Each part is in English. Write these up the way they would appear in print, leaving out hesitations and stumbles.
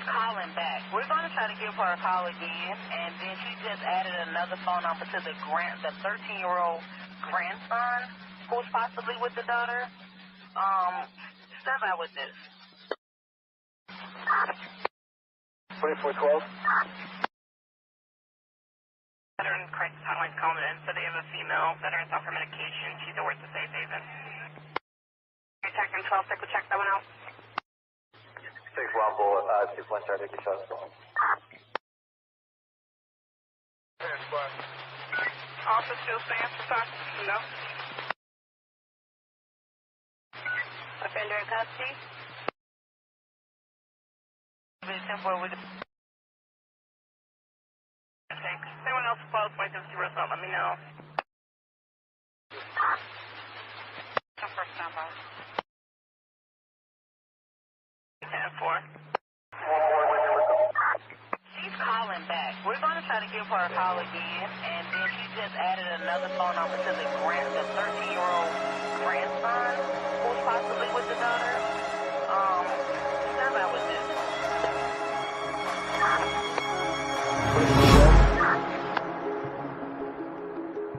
calling back. We're going to try to give her a call again, and then she just added another phone number to the 13-year-old grandson who's possibly with the daughter. Step out with this. 2412. Veteran crisis hotline's calling in, so they have a female veteran off her medication. She's at work to safe haven. Attacking 12, take a check that one out. 6 Rumble, 6-1 start, take a shot. Officer still stands for time? No. Offender in custody? Thanks. Anyone else close, wait to zero, so let me know. First number. 10-4. She's calling back. We're going to try to give her a call again, and then she just added another phone number to the 13-year-old grandson who's possibly with the daughter. Step out with this.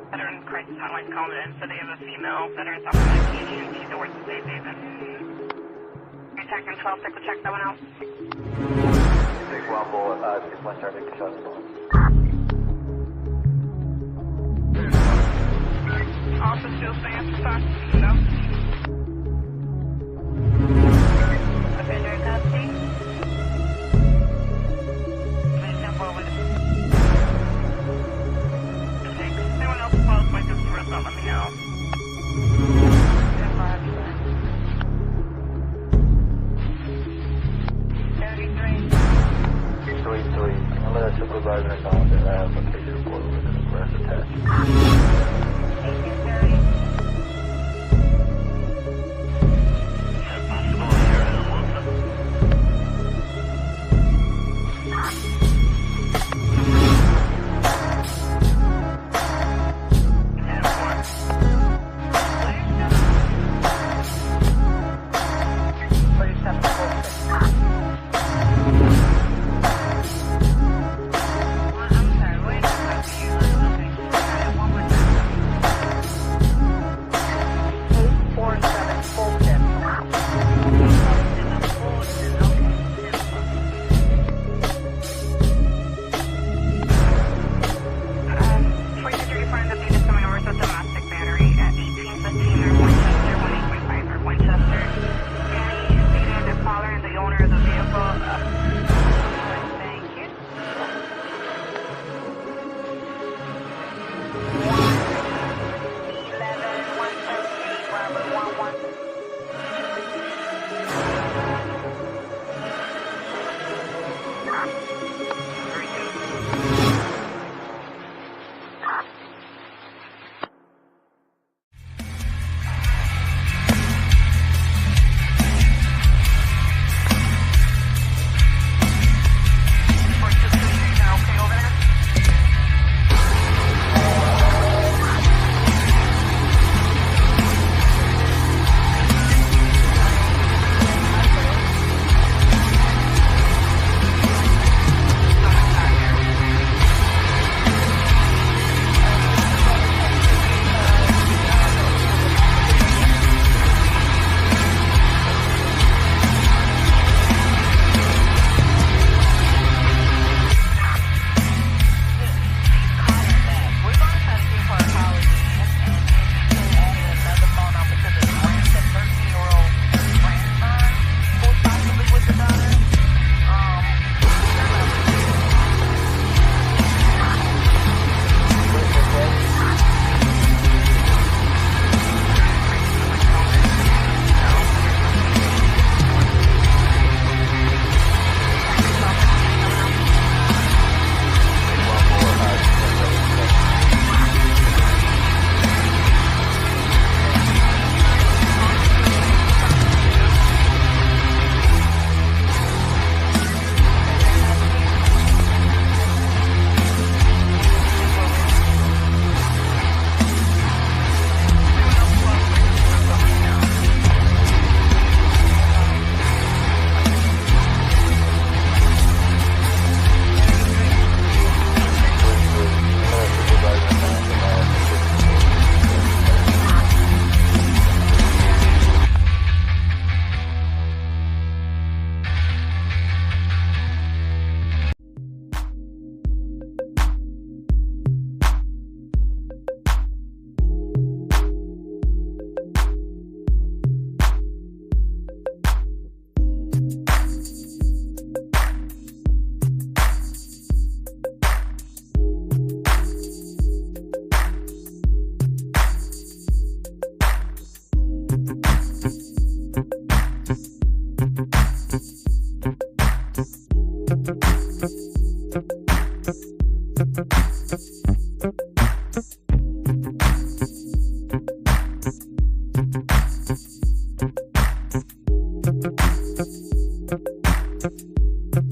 Veteran crisis hotline's calling in, so they have a female veteran off her medication. She's at work to safe haven. Attacking 12, take a check that one out. 6 Rumble, 6-1 start, take a shot. Officer still stands for time? No. Offender in custody? Thanks. Anyone else close, wait to zero, so let me know. 3-3. I'll let a supervisor know that I have a case report with an aggressive attached. 1830.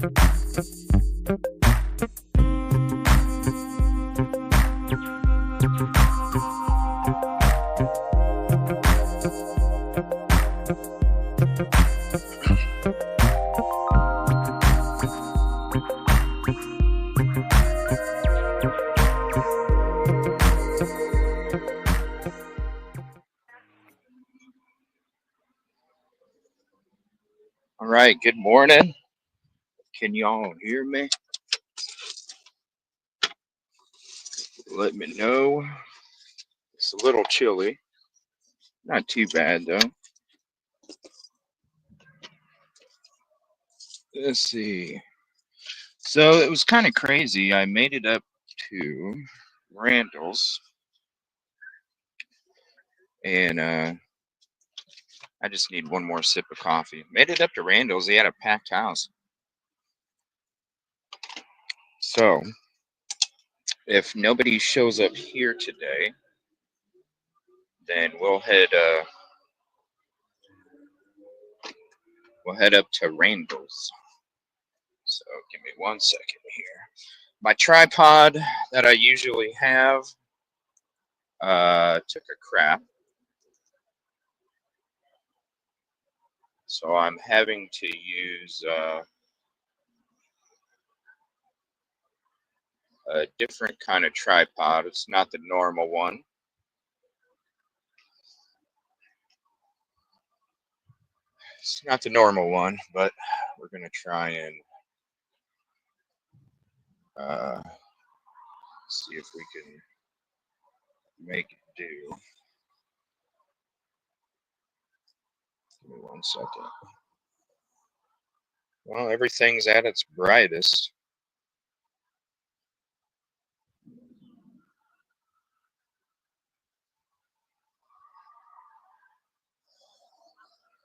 All right, good morning. Can y'all hear me? Let me know. It's a little chilly. Not too bad, though. Let's see. So it was kind of crazy. I made it up to Randall's, and I just need one more sip of coffee. Made it up to Randall's. He had a packed house. So if nobody shows up here today, then we'll head up to Randall's. So give me 1 second here. My tripod that I usually have took a crap. So I'm having to use a different kind of tripod. It's not the normal one. It's not the normal one, but we're going to try and see if we can make it do. Give me 1 second. Well, everything's at its brightest.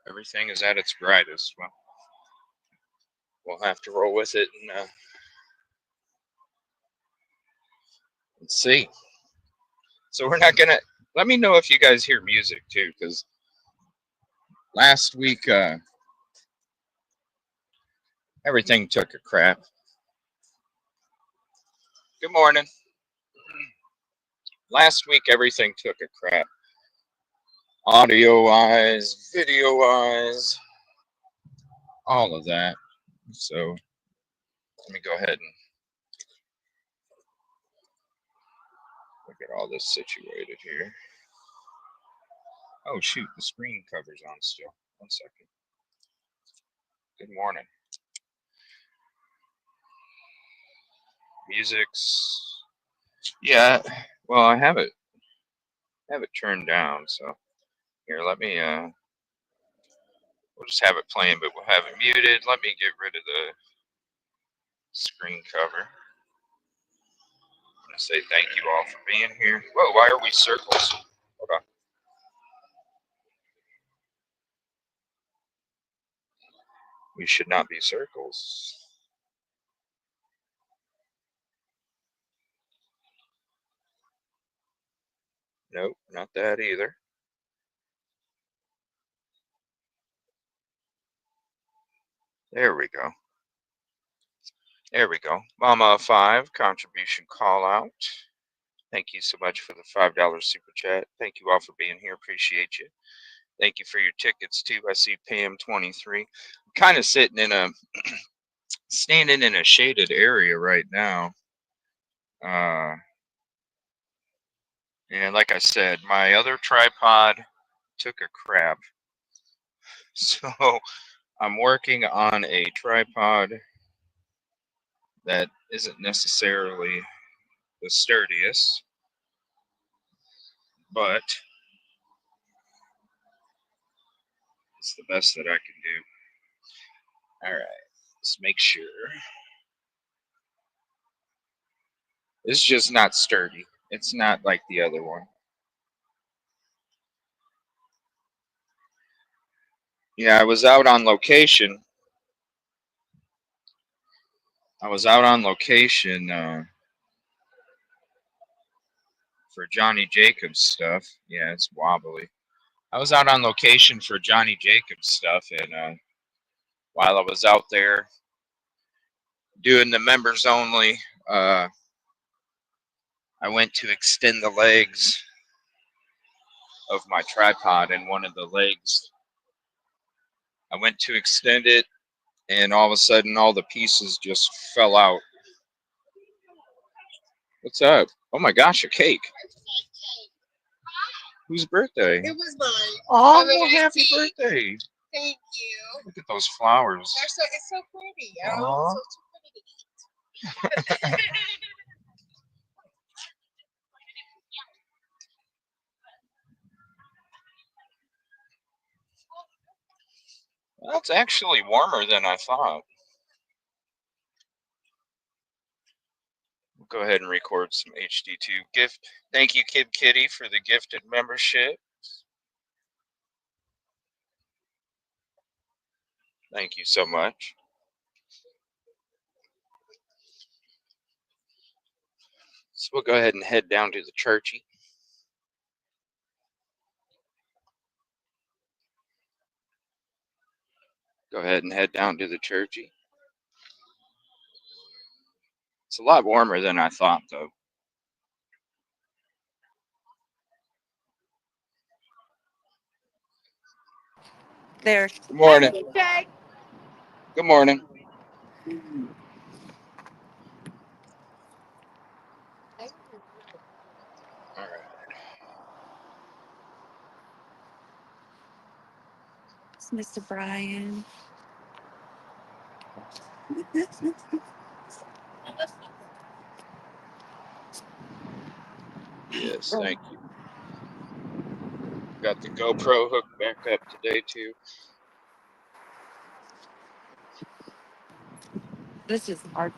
Everything is at its brightest. Well, we'll have to roll with it and let's see. So we're not gonna. Let me know if you guys hear music too, because last week everything took a crap. Good morning. Last week everything took a crap. Audio wise, video wise, all of that. So let me go ahead and get all this situated here. Oh shoot, the screen cover's on still. 1 second. Good morning. Music's, yeah, well, I have it turned down, so here, let me we'll just have it playing, but we'll have it muted. Let me get rid of the screen cover. I'm gonna say thank you all for being here. Whoa, why are we circles? Hold on. We should not be circles. Nope, not that either. There we go. There we go. Mama 5 contribution call out. Thank you so much for the $5 super chat. Thank you all for being here. Appreciate you. Thank you for your tickets too. I see Pam 23. I'm kind of sitting in a standing in a shaded area right now. And like I said, my other tripod took a crap. So I'm working on a tripod that isn't necessarily the sturdiest, but it's the best that I can do. All right, let's make sure. It's just not sturdy. It's not like the other one. Yeah, I was out on location. For Johnny Jacobs stuff. Yeah, it's wobbly. I was out on location for Johnny Jacobs stuff, and while I was out there, doing the members only. I went to extend the legs of my tripod, and one of the legs, I went to extend it, and all of a sudden all the pieces just fell out. What's up? Oh my gosh, a cake. Whose birthday? It was mine. Oh, well, happy birthday. Thank you. Look at those flowers. It's so pretty. Aw. It's too pretty to eat. Well, it's actually warmer than I thought. We'll go ahead and record some HD2 gift. Thank you, Kid Kitty, for the gifted membership. Thank you so much. So we'll go ahead and head down to the churchy. Go ahead and head down to the churchy. It's a lot warmer than I thought, though. There. Good morning. Jay. Good morning. All right. It's Mr. Brian. Yes, thank you. Got the GoPro hooked back up today, too. This is our.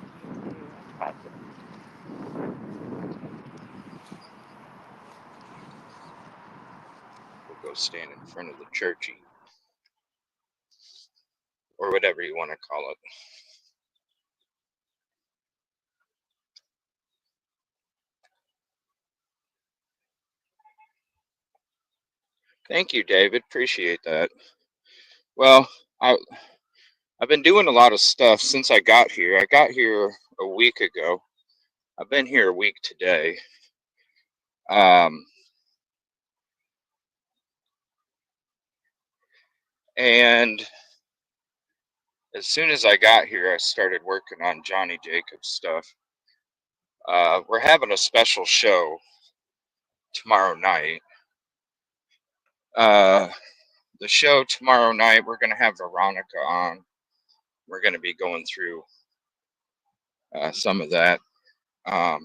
We'll go stand in front of the churchy. Or whatever you want to call it. Thank you, David. Appreciate that. Well, I've been doing a lot of stuff since I got here. I got here a week ago. I've been here a week today. And as soon as I got here, I started working on Johnny Jacobs stuff. We're having a special show tomorrow night. The show tomorrow night, we're going to have Veronica on. We're going to be going through some of that. I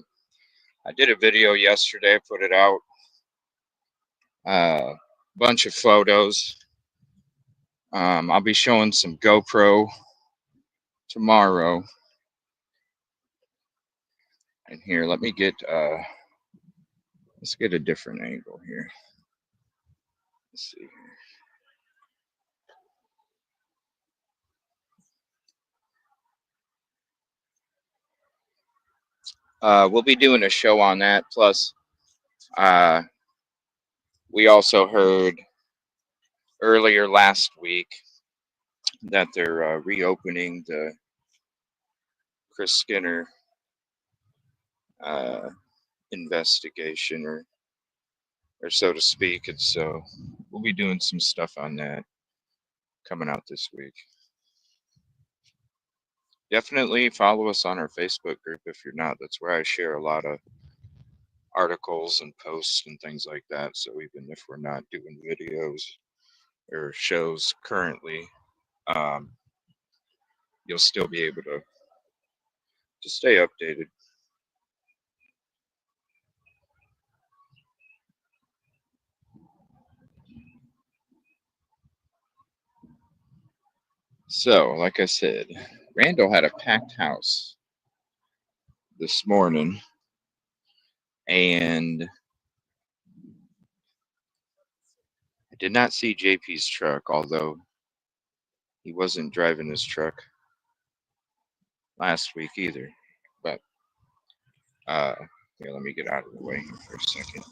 did a video yesterday, put it out. Bunch of photos. I'll be showing some GoPro tomorrow. And here, let me get, let's get a different angle here. Let's see here. We'll be doing a show on that. Plus, we also heard earlier last week that they're reopening the Chris Skinner investigation, or so to speak. And so we'll be doing some stuff on that coming out this week. Definitely follow us on our Facebook group if you're not. That's where I share a lot of articles and posts and things like that. So even if we're not doing videos or shows currently, you'll still be able to stay updated. So, like I said, Randall had a packed house this morning, and I did not see JP's truck, although he wasn't driving his truck last week either. But here, let me get out of the way here for a second.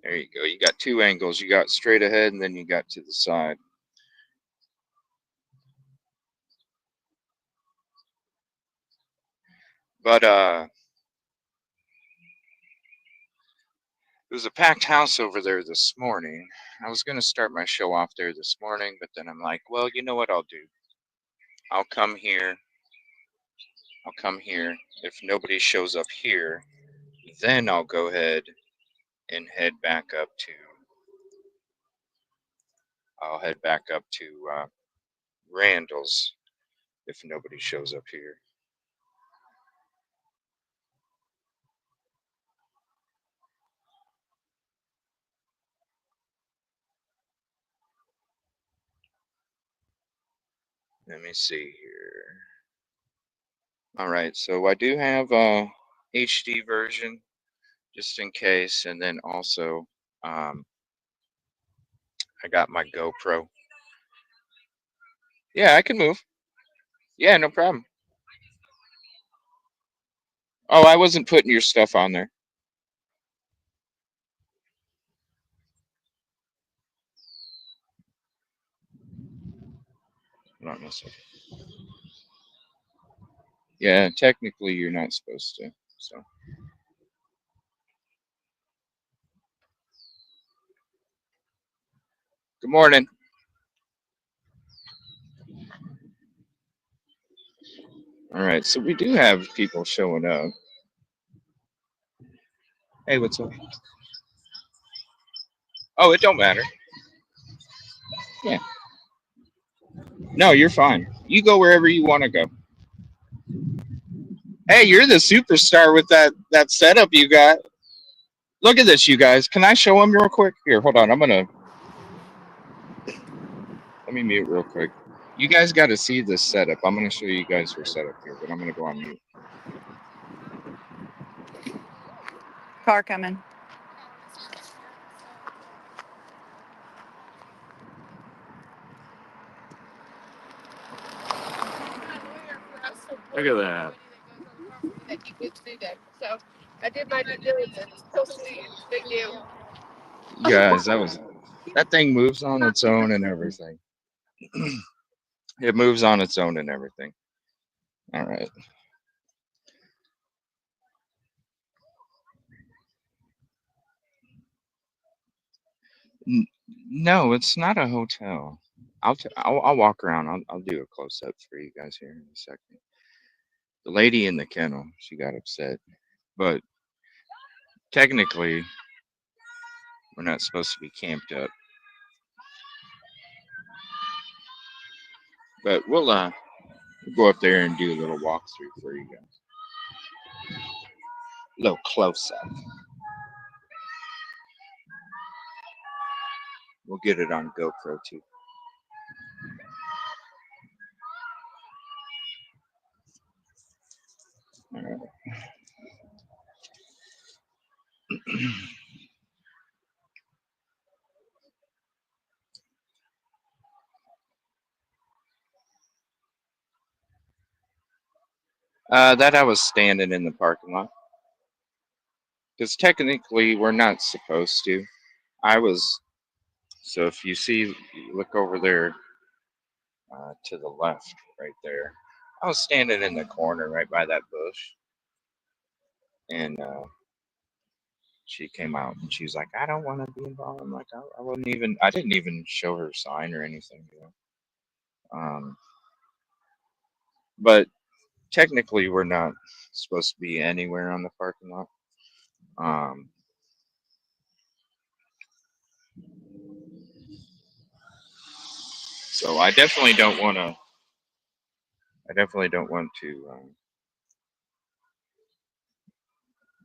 There you go. You got two angles. You got straight ahead and then you got to the side. But it was a packed house over there this morning. I was going to start my show off there this morning, but then I'm like, well, you know what I'll do? I'll come here. I'll come here. If nobody shows up here, then I'll go ahead and head back up to. I'll head back up to Randall's if nobody shows up here. Let me see here. All right, so I do have a HD version just in case, and then also I got my GoPro. Yeah, I can move. Yeah, no problem. Oh, I wasn't putting your stuff on there. Not necessarily. Yeah, technically you're not supposed to. So, good morning. All right, so we do have people showing up. Hey, what's up? Oh, it don't matter. Yeah. No, you're fine. You go wherever you want to go. Hey, you're the superstar with that setup you got. Look at this, you guys. Can I show them real quick? Here, hold on. Let me mute real quick. You guys got to see this setup. I'm gonna show you guys her setup here, but I'm gonna go on mute. Car coming. Look at that. That you get to do that. So I did my due diligence. Big deal. Guys, that thing moves on its own and everything. It moves on its own and everything. All right. No, it's not a hotel. I'll walk around. I'll do a close up for you guys here in a second. The lady in the kennel, she got upset, but technically, we're not supposed to be camped up. But we'll go up there and do a little walkthrough for you guys. A little close up. We'll get it on GoPro too. All right. That I was standing in the parking lot because technically we're not supposed to. I was. So if you see, you look over there to the left, right there. I was standing in the corner right by that bush, and she came out and she's like, "I don't want to be involved." I'm like, I wouldn't even. I didn't even show her sign or anything, you know. But technically, we're not supposed to be anywhere on the parking lot. Um, so I definitely don't want to. I definitely don't want to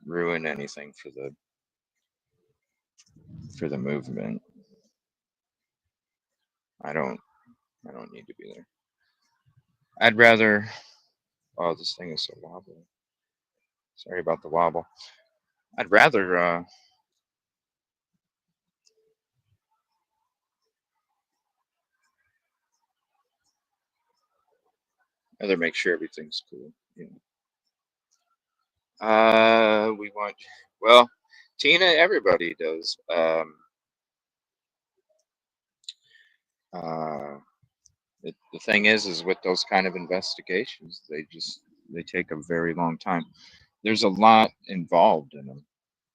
ruin anything for the movement. I don't. I don't need to be there. I'd rather. Oh, this thing is so wobbly. Sorry about the wobble. I'd rather make sure everything's cool. You know. We want. Well, Tina, everybody does. Uh, the thing is with those kind of investigations, they take a very long time. There's a lot involved in them.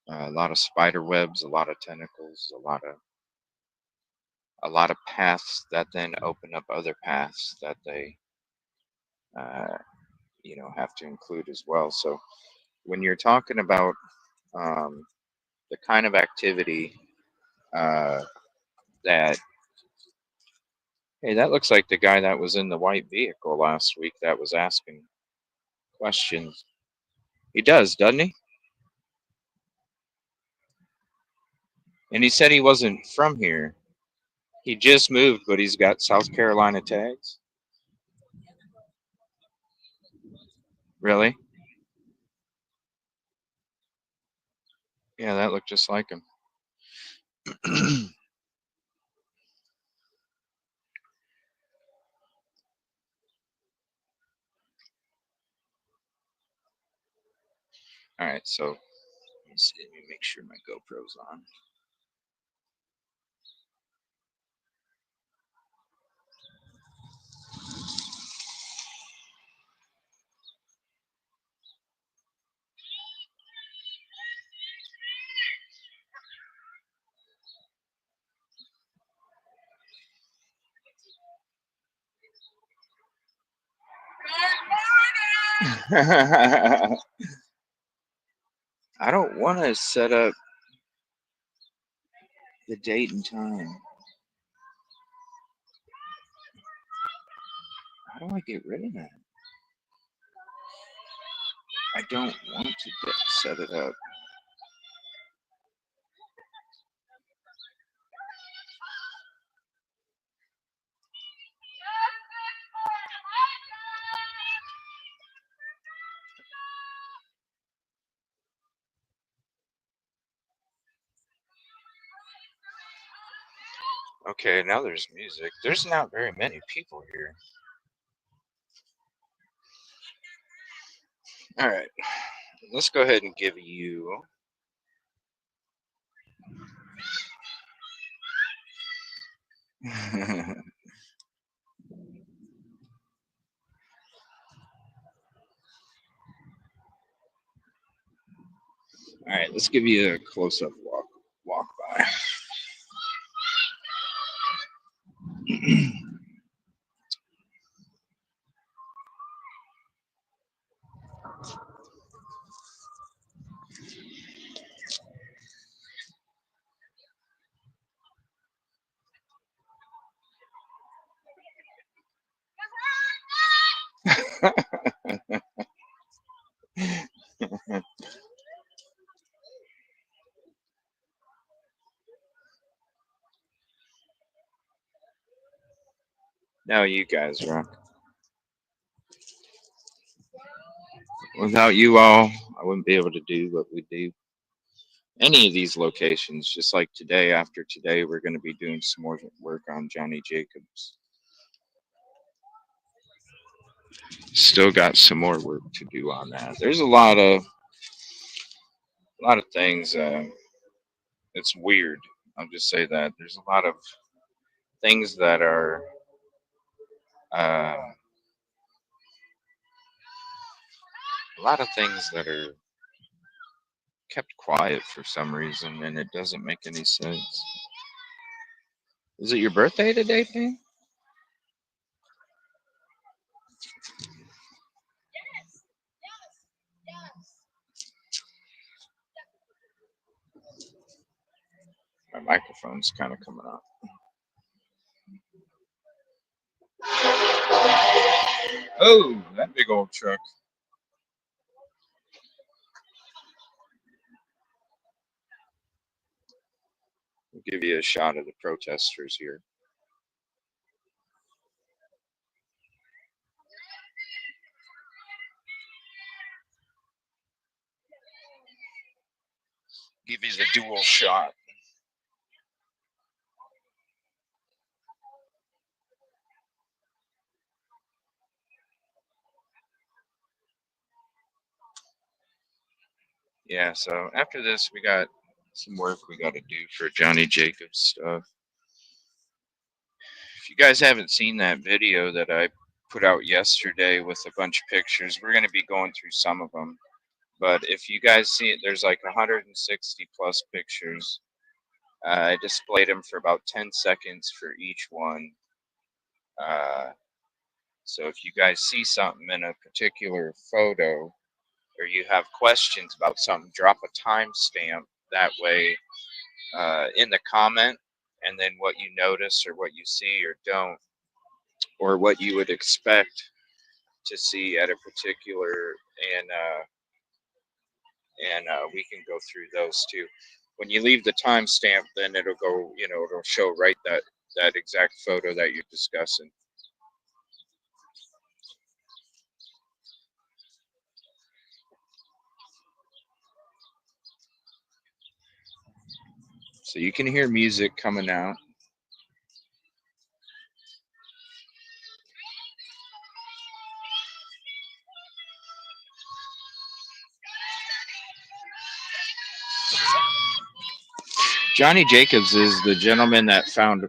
A lot of spider webs, a lot of tentacles, a lot of paths that then open up other paths that they, uh, have to include as well. So when you're talking about um, the kind of activity uh, that, hey, that looks like the guy that was in the white vehicle last week that was asking questions. He does, doesn't he? And he said he wasn't from here. He just moved, but he's got South Carolina tags. Really? Yeah, that looked just like him. All right, so let's see, let me make sure my GoPro's on. I don't want to set up the date and time. How do I get rid of that? I don't want to set it up. Okay, now there's music. There's not very many people here. All right, let's go ahead and give you. All right, let's give you a close-up walk by. Now you guys rock. Without you all, I wouldn't be able to do what we do. Any of these locations, just like today, after today, we're going to be doing some more work on Johnny Jacobs. Still got some more work to do on that. There's a lot of things. It's weird. I'll just say that there's a lot of things that are uh, a lot of things that are kept quiet for some reason, and it doesn't make any sense. Is it your birthday today, Pam? My microphone's kind of coming up. Oh, that big old truck. We'll give you a shot of the protesters here. Give you the dual shot. Yeah, so after this, we got Some work we got to do for Johnny Jacobs stuff. If you guys haven't seen that video that I put out yesterday with a bunch of pictures, we're going to be going through some of them. But if you guys see it, there's like 160 plus pictures. I displayed them for about 10 seconds for each one. So if you guys see something in a particular photo or you have questions about something, drop a timestamp that way in the comment, and then what you notice or what you see or don't, or what you would expect to see at a particular, and we can go through those too. When you leave the timestamp, then it'll go, it'll show right that exact photo that you're discussing. So you can hear music coming out. Johnny Jacobs is the gentleman that found.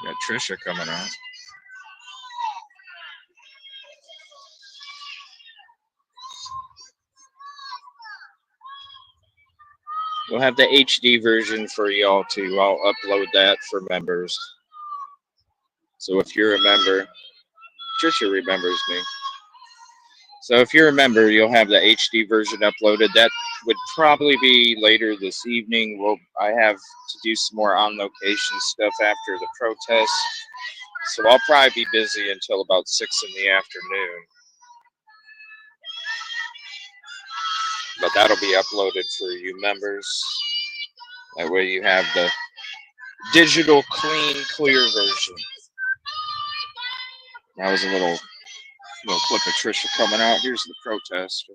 Got Trisha coming out. We'll have the HD version for y'all too. I'll upload that for members. So if you're a member, Trisha remembers me. So if you're a member, you'll have the HD version uploaded. That would probably be later this evening. I have to do some more on location stuff after the protest. So I'll probably be busy until about 6 in the afternoon. But that'll be uploaded for you members. That way you have the digital, clean, clear version. That was a little clip of Trisha coming out. Here's the protest.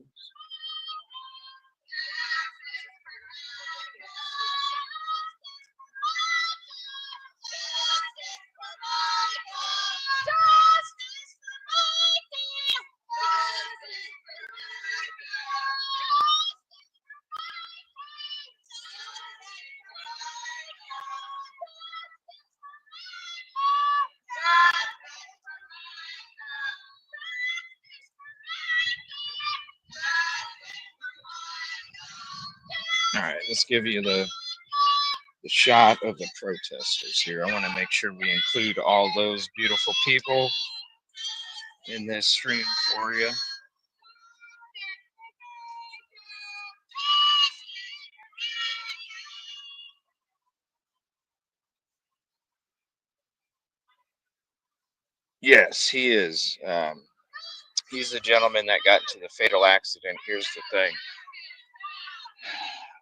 All right, let's give you the shot of the protesters here. I want to make sure we include all those beautiful people in this stream for you. Yes, he is. He's the gentleman that got into the fatal accident. Here's the thing.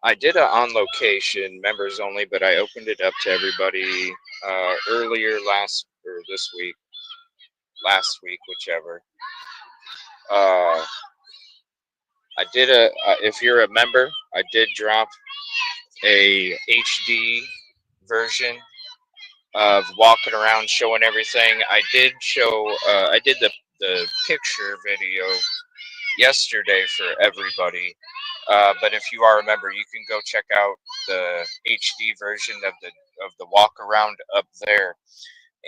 I did it on location, members only, but I opened it up to everybody earlier last week, whichever. I did if you're a member, I did drop a HD version of walking around showing everything. I did show, I did the picture video yesterday for everybody. But if you are a member, you can go check out the HD version of the walk around up there.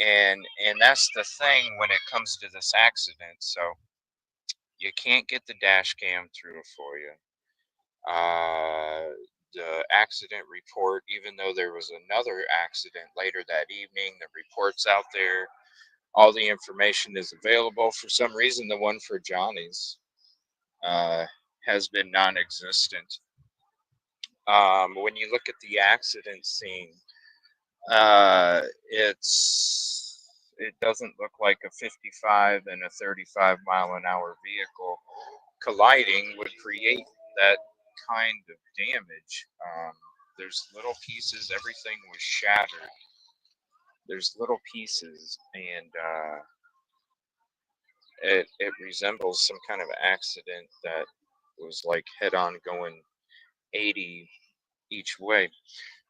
And that's the thing when it comes to this accident. So you can't get the dash cam through for you. The accident report, even though there was another accident later that evening, the report's out there. All the information is available. For some reason, the one for Johnny's has been non-existent. When you look at the accident scene, it doesn't look like a 55 and a 35 mile an hour vehicle colliding would create that kind of damage. There's little pieces, everything was shattered. There's little pieces, and it resembles some kind of accident that was like head on going 80 each way.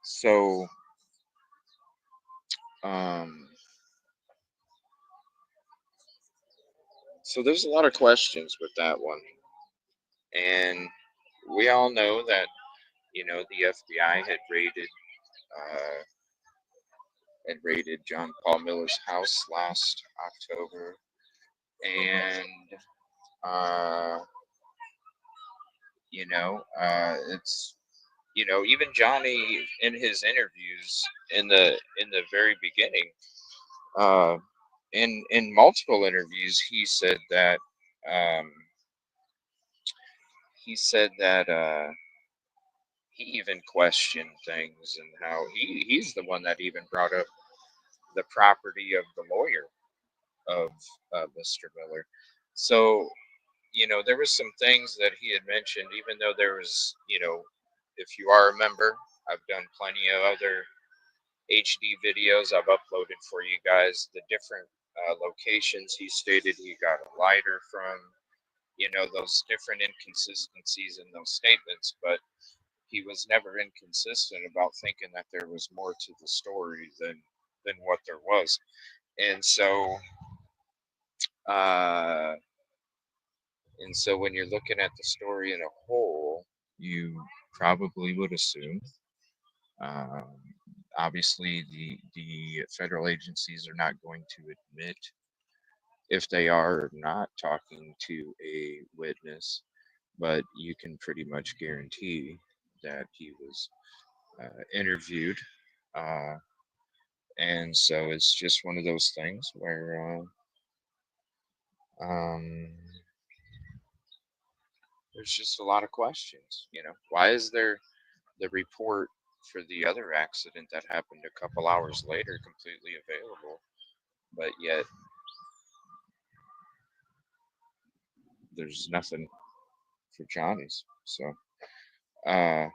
So So there's a lot of questions with that one, and we all know that the FBI uh, had raided John Paul Miller's house last October, and uh, it's even Johnny in his interviews in the very beginning, uh, in multiple interviews, um, he said that he even questioned things, and how he's the one that even brought up the property of the lawyer of Mr. Miller. So there was some things that he had mentioned, even though there was, if you are a member, I've done plenty of other HD videos I've uploaded for you guys, the different locations he stated he got a lighter from, those different inconsistencies in those statements, but he was never inconsistent about thinking that there was more to the story than what there was. And so uh and so when you're looking at the story in a whole, you probably would assume, um, obviously the federal agencies are not going to admit if they are not talking to a witness, but you can pretty much guarantee that he was interviewed. Uh, and so it's just one of those things where there's just a lot of questions. Why is there the report for the other accident that happened a couple hours later completely available, but yet there's nothing for Johnny's? So, uh,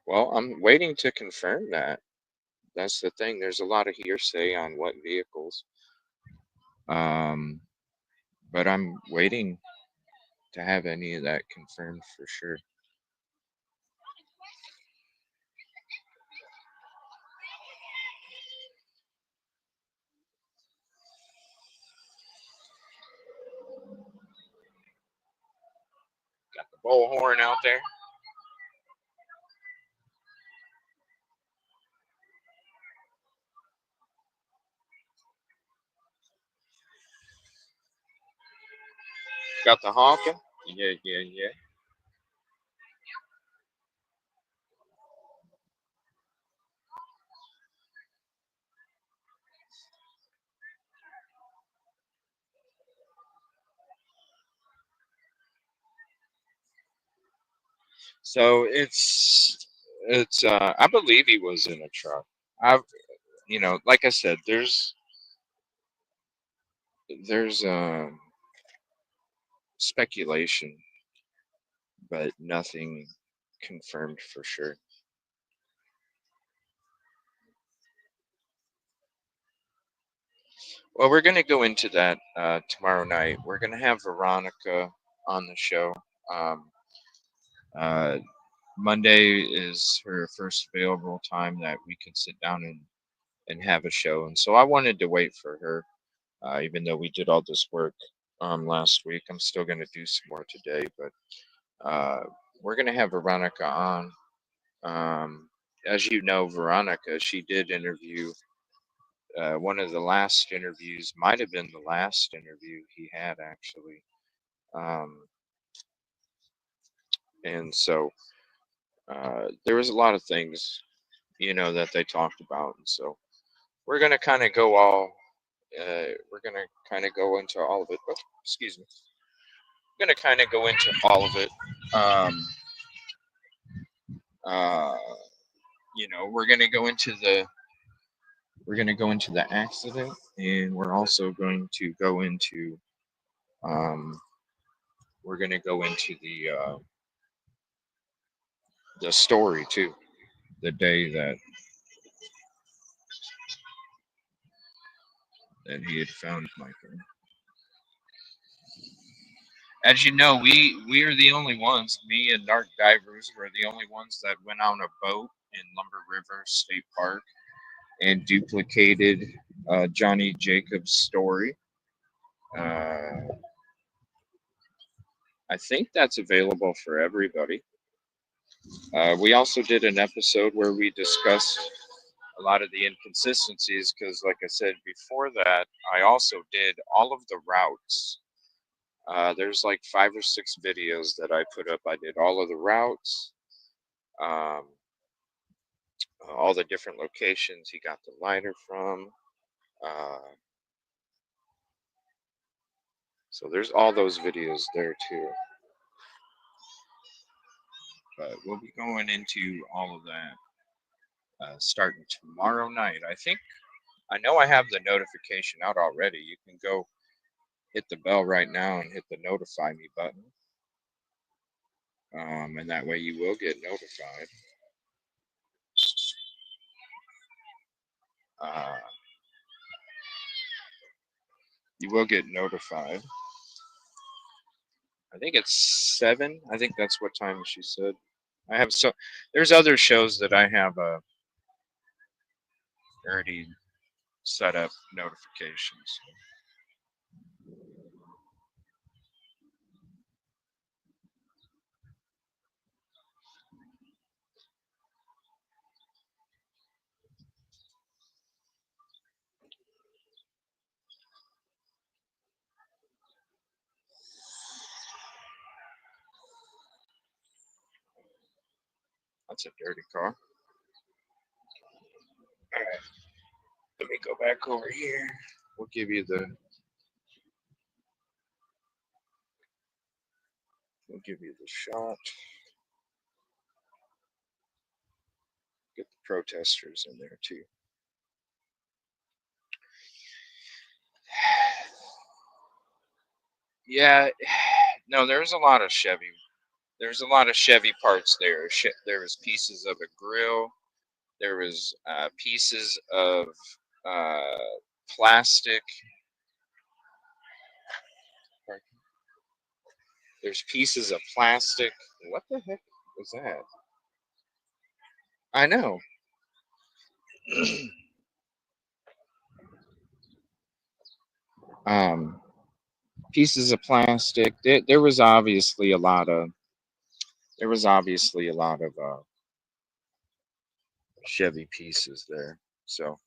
well, I'm waiting to confirm that. That's the thing. There's a lot of hearsay on what vehicles, um, but I'm waiting to have any of that confirmed for sure. Got the bullhorn out there. Got the honking. Yeah, yeah, yeah. So it's I believe he was in a truck. I like I said, there's speculation, but nothing confirmed for sure. Well, we're gonna go into that tomorrow night. We're gonna have Veronica on the show. Um, uh, Monday is her first available time that we can sit down and have a show, and so I wanted to wait for her. Even though we did all this work last week, I'm still gonna do some more today, but uh, we're gonna have Veronica on. As you know, Veronica, she did interview. One of the last interviews might have been the last interview he had actually, um, and so there was a lot of things that they talked about, and so we're gonna kind of go all. We're gonna kind of go into all of it. Oh, excuse me. We're gonna kind of go into all of it. Um, uh, we're gonna go into the accident, and we're also going to go into um, we're gonna go into the story too, the day that he had found Michael. As you know, we are the only ones. Me and Dark Divers were the only ones that went on a boat in Lumber River State Park and duplicated Johnny Jacobs' story. I think that's available for everybody. We also did an episode where we discussed a lot of the inconsistencies because, like I said before that, I also did all of the routes. There's like 5 or 6 videos that I put up. I did all of the routes, all the different locations he got the lighter from. So there's all those videos there too. But we'll be going into all of that starting tomorrow night. I know I have the notification out already. You can go hit the bell right now and hit the notify me button. And that way you will get notified. You will get notified. I think it's 7. I think that's what time she said. There's other shows that I have already set up notifications. That's a dirty car. All right, let me go back over here. We'll give you the shot. Get the protesters in there too. Yeah, no, there's a lot of Chevy. There's a lot of Chevy parts there. There was pieces of a grill. There was pieces of plastic. There's pieces of plastic. What the heck was that? I know. Pieces of plastic. There was obviously a lot of. There was obviously a lot of Chevy pieces there. So,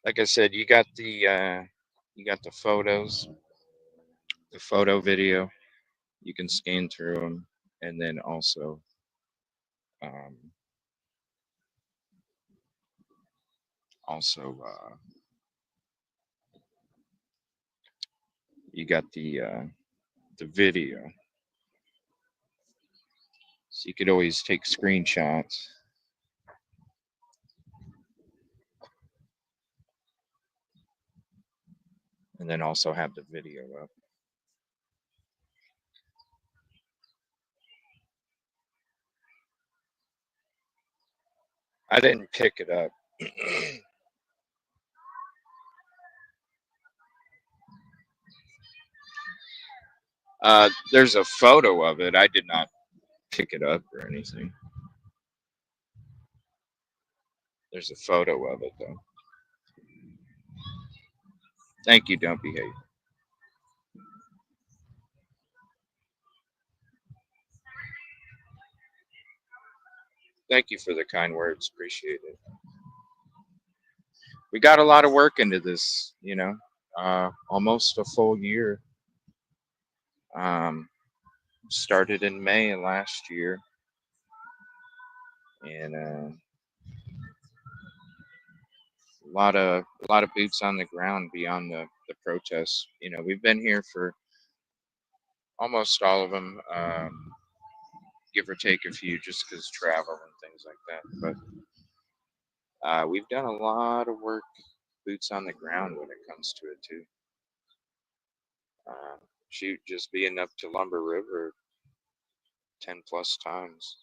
like I said, you got the photos, the photo video. You can scan through them, and then also um, you got the video. So you could always take screenshots. And then also have the video up. I didn't pick it up. There's a photo of it. I did not pick it up or anything. There's a photo of it, though. Thank you, Don't Behave. Thank you for the kind words. Appreciate it. We got a lot of work into this, almost a full year. Started in May of last year. And a lot of boots on the ground beyond the protests. We've been here for almost all of them, give or take a few, just because travel and things like that. But we've done a lot of work, boots on the ground when it comes to it too. Shoot, just being up to Lumber River 10 plus times.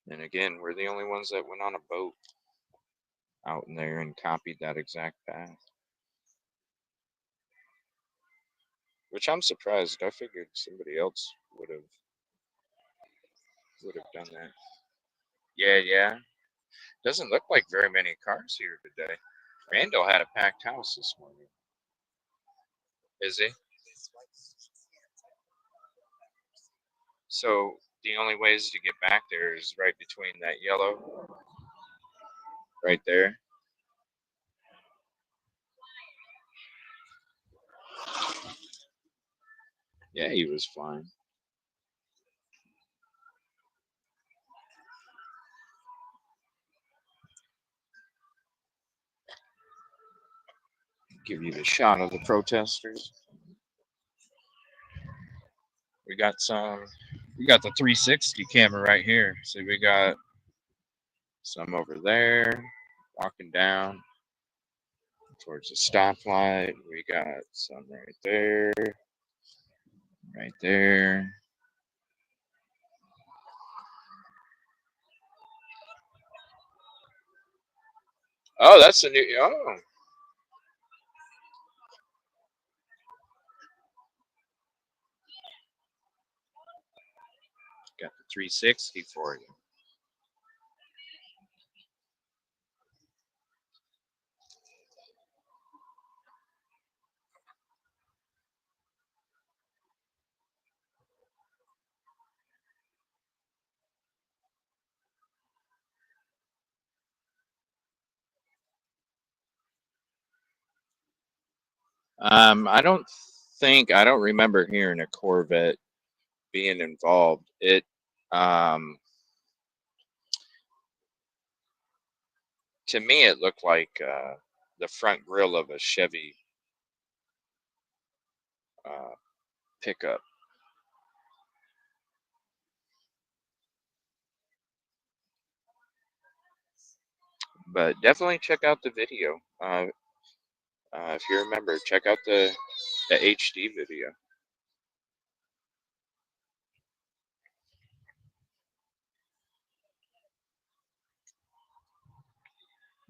And again, we're the only ones that went on a boat out in there and copied that exact path. Which I'm surprised. I figured somebody else would have done that. Yeah. Doesn't look like very many cars here today. Randall had a packed house this morning. Is he? So the only ways to get back there is right between that yellow, right there. Yeah, he was fine. Give you the shot of the protesters. We got the 360 camera right here. So we got some over there, walking down towards the stoplight. We got some right there, right there. Oh, that's a new. Oh, got the 360 for you. I don't remember hearing a Corvette being involved. Um, to me, it looked like the front grille of a Chevy pickup. But definitely check out the video. If you remember, check out the HD video.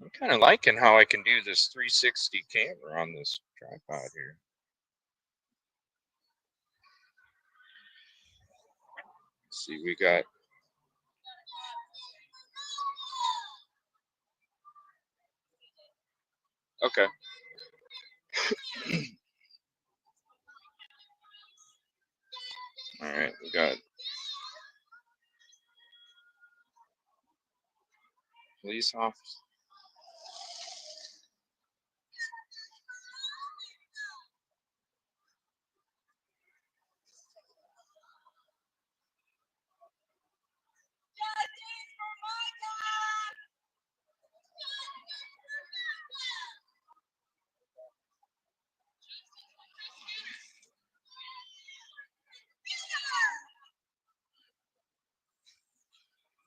I'm kind of liking how I can do this 360 camera on this tripod here. Let's see, we got. Okay. All right, we got police officer.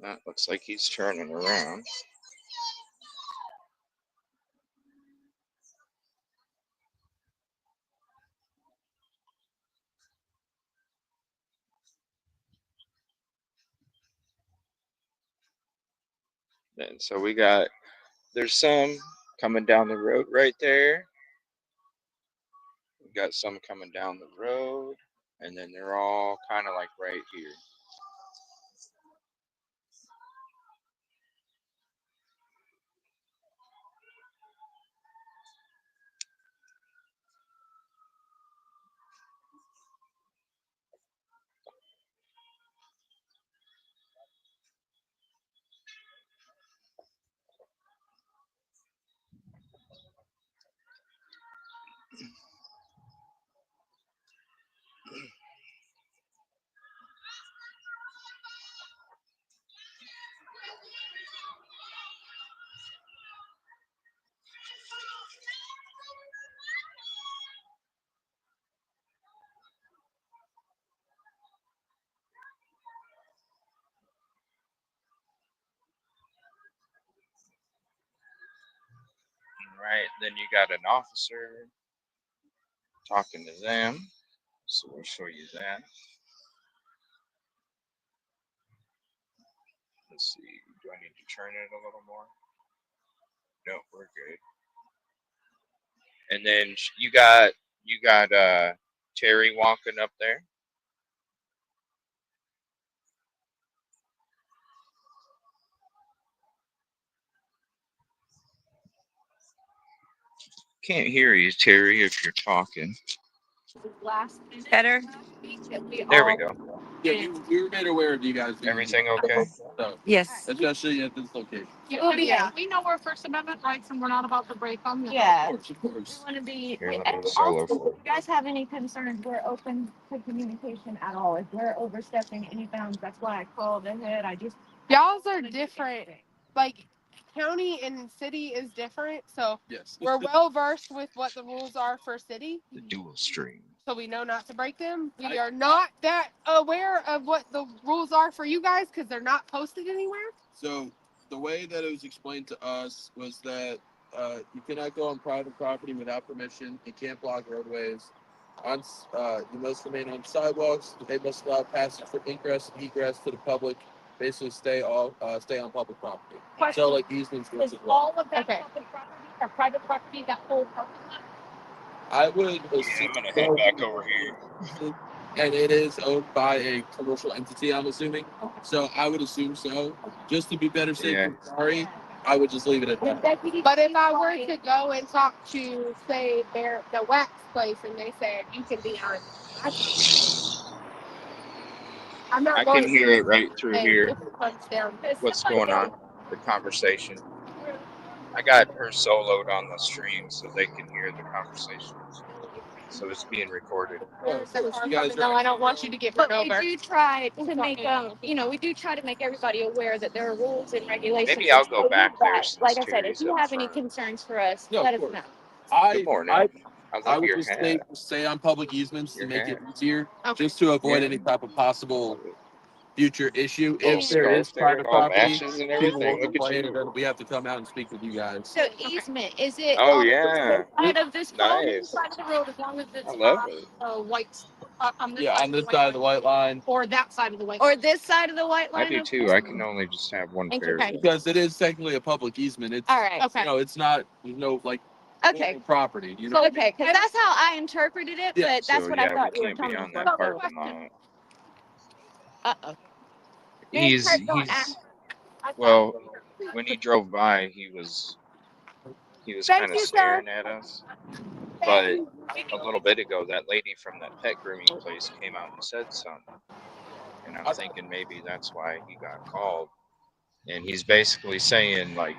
That looks like he's turning around. And so there's some coming down the road right there. We got some coming down the road, and then they're all kind of like right here. Right, then you got an officer talking to them. So we'll show you that. Let's see. Do I need to turn it a little more? No, we're good. And then you got Terry walking up there. Can't hear you, Terry, if you're talking. Better? There we go. Yeah, we were made aware of you guys. Everything okay? So, Yes. especially at this location. Yeah, we know our First Amendment rights, and we're not about to break them. Yeah. Of course. Want to be. Here, let And me solo also, for if you guys have any concerns, we're open to communication at all. If we're overstepping any bounds, that's why I called ahead. Y'all's are different. Like, county and city is different, so Yes. we're well versed with what the rules are for city, the dual stream. so we know not to break them. We are not that aware of what the rules are for you guys because they're not posted anywhere. So the way that it was explained to us was that you cannot go on private property without permission. You can't block roadways. You must remain on sidewalks. They must allow passage for ingress and egress to the public. Basically, stay on public property. So like easements. Is all of that public property or private property, that whole parking lot? I would Yeah, assume I'm gonna head back over here. and it is owned by a commercial entity, I'm assuming. So I would assume so. Just to be better safe Yeah. than sorry, I would just leave it at that. But if I were to go and talk to, say, the wax place, and they said you can be on, I'm not I going can hear it right through here. down. What's going on? The conversation. I got her soloed on the stream so they can hear the conversation. So it's being recorded. No, I don't want you to get run But over. we do try to make we do try to make everybody aware that there are rules and regulations. Maybe I'll go So back that, there since like I said, if Terry's you up have any front. concerns for us, Yeah, let of us course. know. Good morning. I I love would your just hat. stay on public easements Your to make hat. it easier, Okay. just to avoid Yeah. any type of possible future issue. Little If there is scarf there, private it all property, matches and people will everything. Look at complain, you. and then we have to come out and speak with you guys. So easement, is it Oh, on yeah. the side of this road? Nice. Side of the road, as long as it's I love it. white. On this Yeah, side on this side of the white line, or that side of the white. Or this side of the white I line? do okay. too. I can only just have one Thank you, pair. okay. because it is technically a public easement. It's All right. Okay. it's not like Okay. property. You know. So, okay, because that's how I interpreted it, Yeah. but that's So, what I yeah, thought we you were can't be telling on us. that parking lot. Uh-oh. He's well, when he drove by, he was kind of staring at us. But a little bit ago, that lady from that pet grooming place came out and said something. And I'm thinking maybe that's why he got called. And he's basically saying, like,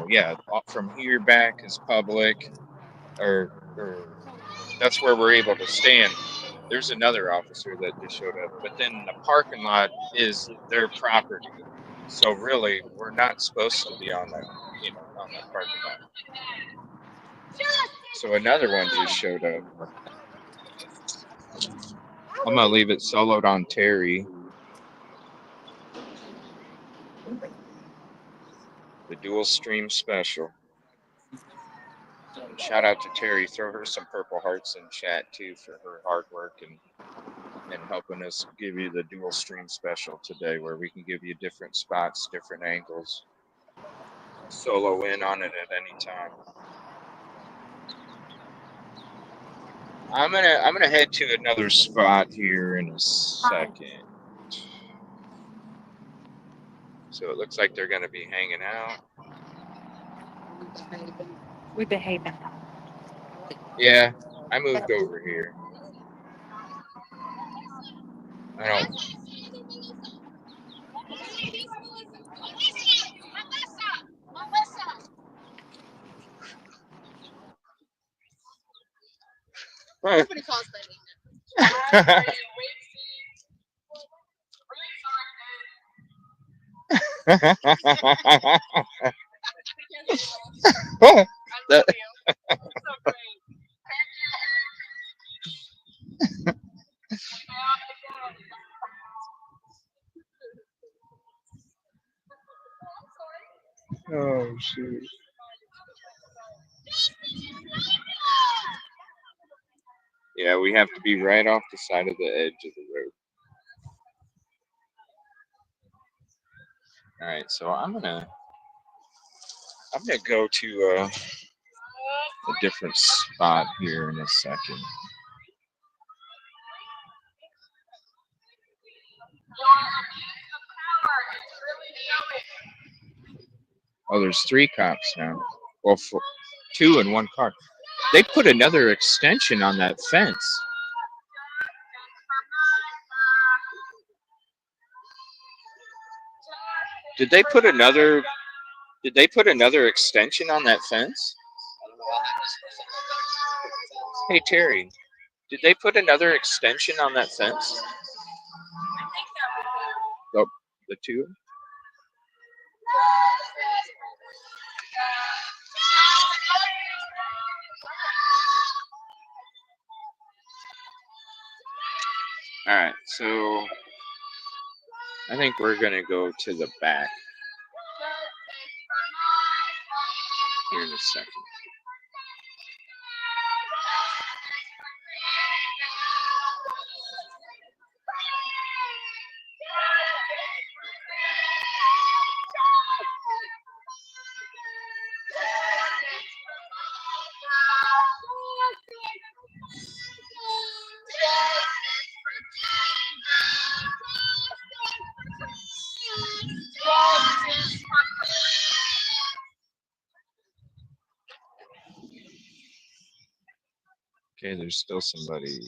yeah, from here back is public, or that's where we're able to stand. There's another officer that just showed up, but then the parking lot is their property. So really, we're not supposed to be on that, on that parking lot. So another one just showed up. I'm gonna leave it soloed on Terry. The dual stream special. And shout out to Terry. Throw her some purple hearts in chat too for her hard work and helping us give you the dual stream special today, where we can give you different spots, different angles. Solo in on it at any time. I'm gonna head to another spot here in a second. So it looks like they're gonna be hanging out. We behaving. Yeah, I moved over here. I don't. Nobody calls that. That, oh shoot. Yeah, we have to be right off the side of the edge of the road. All right, so I'm gonna go to a different spot here in a second. Oh, there's 3 cops now. Well, 2 in 1 car. They put another extension on that fence. Did they put another? Did they put another extension on that fence? Hey Terry, did they put another extension on that fence? The two? Alright, so I think we're gonna go to the back here in a second. Okay, there's still somebody.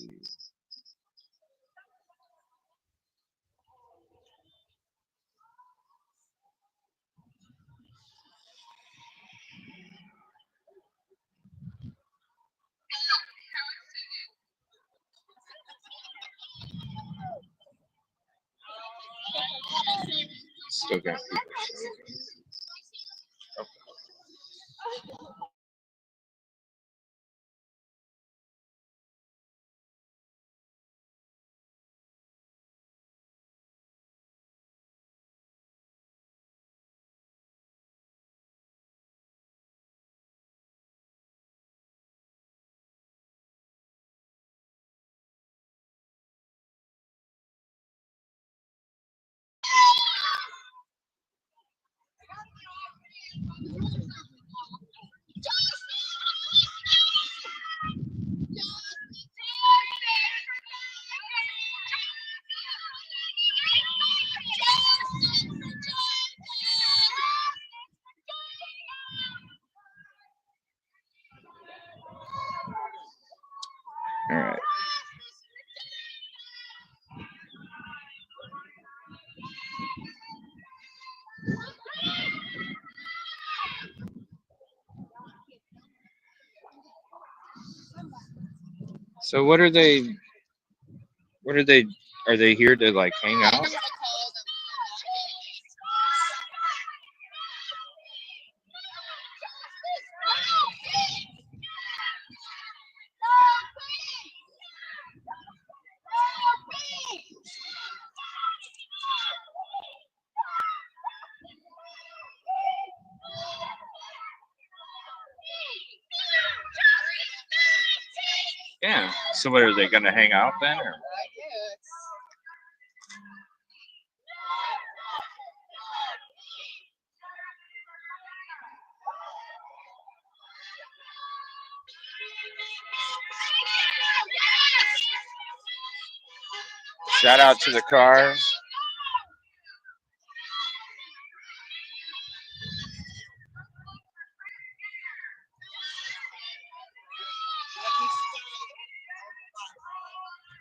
Still got people. All right. So what are they? What are they? Are they here to like hang out? Yeah. So what are they gonna hang out then? Or? Shout out to the car.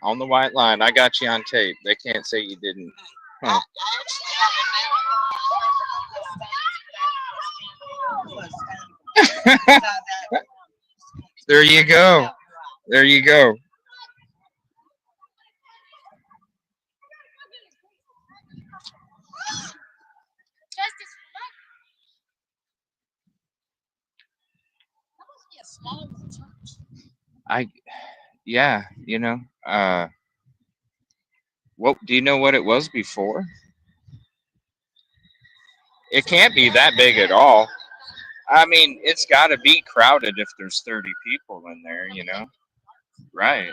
On the white line. I got you on tape. They can't say you didn't. Huh. There you go. There you go. Yeah, you know, what do you know what it was before? It can't be that big at all. I mean, it's got to be crowded if there's 30 people in there, you know? Right.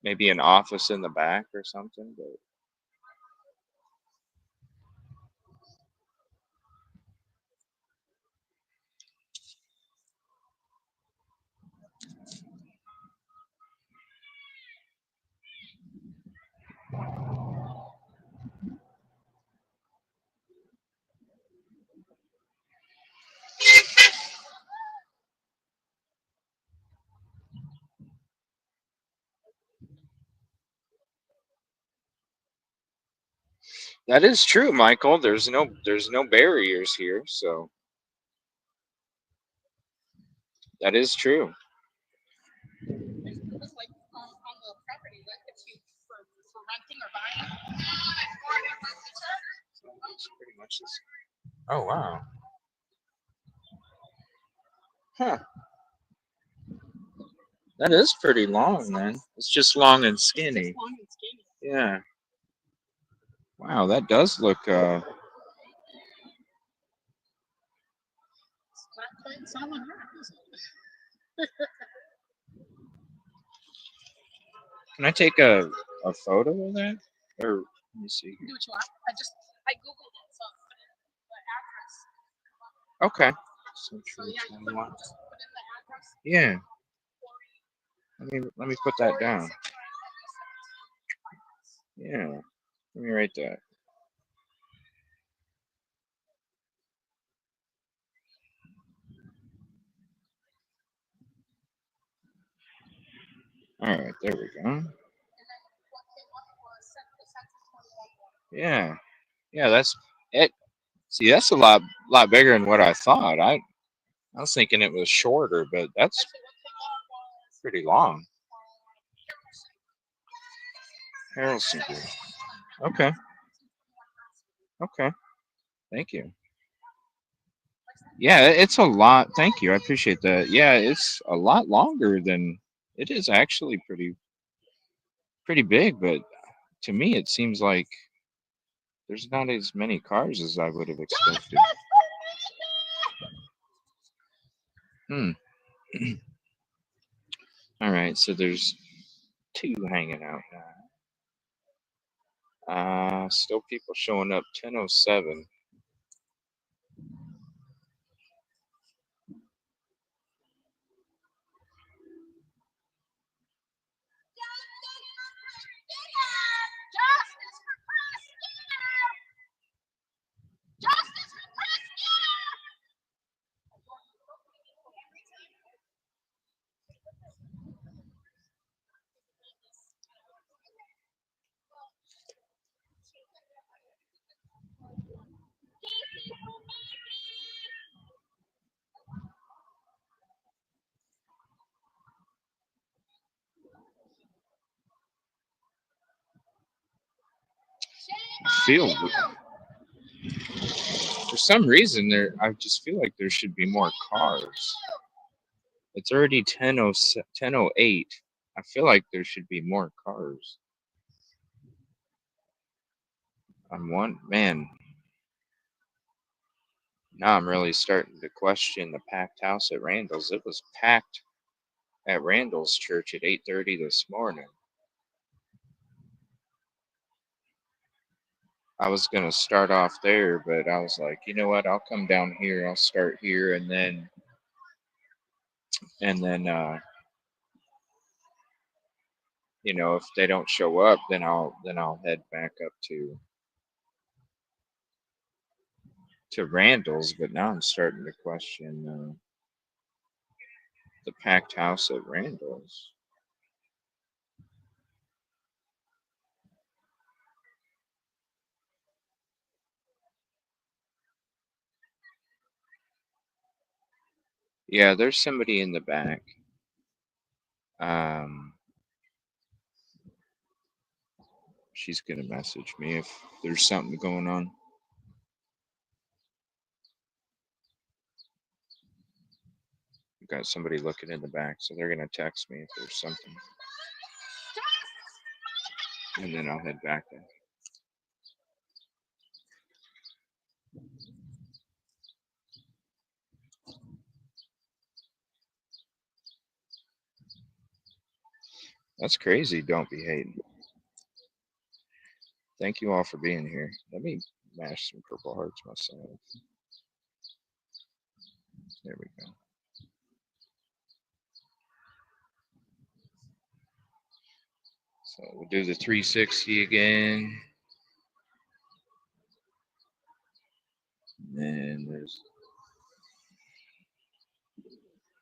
Maybe an office in the back or something, but That is true, Michael. There's no barriers here, so that is true. It's pretty much the same. Oh wow. Huh. That is pretty long, man. It's just long and skinny. Yeah. Wow, that does look Can I take a photo of that? Or let me see. Okay. Century 21. Yeah. Let me put that down. Yeah. Let me write that. All right, there we go. Yeah. Yeah, that's it. See, that's a lot bigger than what I thought. I was thinking it was shorter, but that's pretty long. Harrelson Group. Okay. Okay. Thank you. Yeah, it's a lot. Thank you. I appreciate that. Yeah, it's a lot longer than it is actually pretty big, but to me it seems like there's not as many cars as I would have expected. Hmm. All right, so there's two hanging out now. Still people showing up. 10:07. I feel for some reason there. I just feel like there should be more cars. It's already 10:08. I feel like there should be more cars. I'm one man. Now I'm really starting to question the packed house at Randall's. It was packed at Randall's church at 8:30 this morning. I was gonna start off there, but I was like, you know what? I'll come down here. I'll start here, and then if they don't show up, then I'll head back up to Randall's. But now I'm starting to question the packed house at Randall's. Yeah, there's somebody in the back. She's gonna message me if there's something going on. We've got somebody looking in the back, so they're gonna text me if there's something, and then I'll head back there. That's crazy. Don't be hating. Thank you all for being here. Let me mash some purple hearts myself. There we go. So we'll do the 360 again. And there's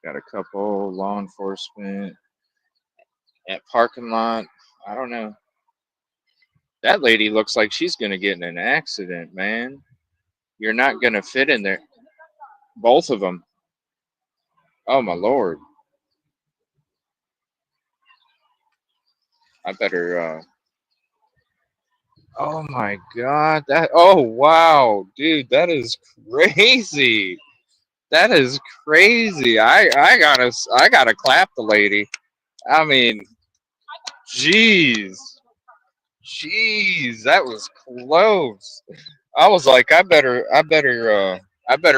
got a couple law enforcement at parking lot. I don't know. That lady looks like she's gonna get in an accident, man. You're not gonna fit in there. Both of them. Oh my lord. I better. Oh my god. That. Oh wow, dude. That is crazy. That is crazy. I gotta clap the lady. I mean, jeez, jeez, that was close. I was like, I better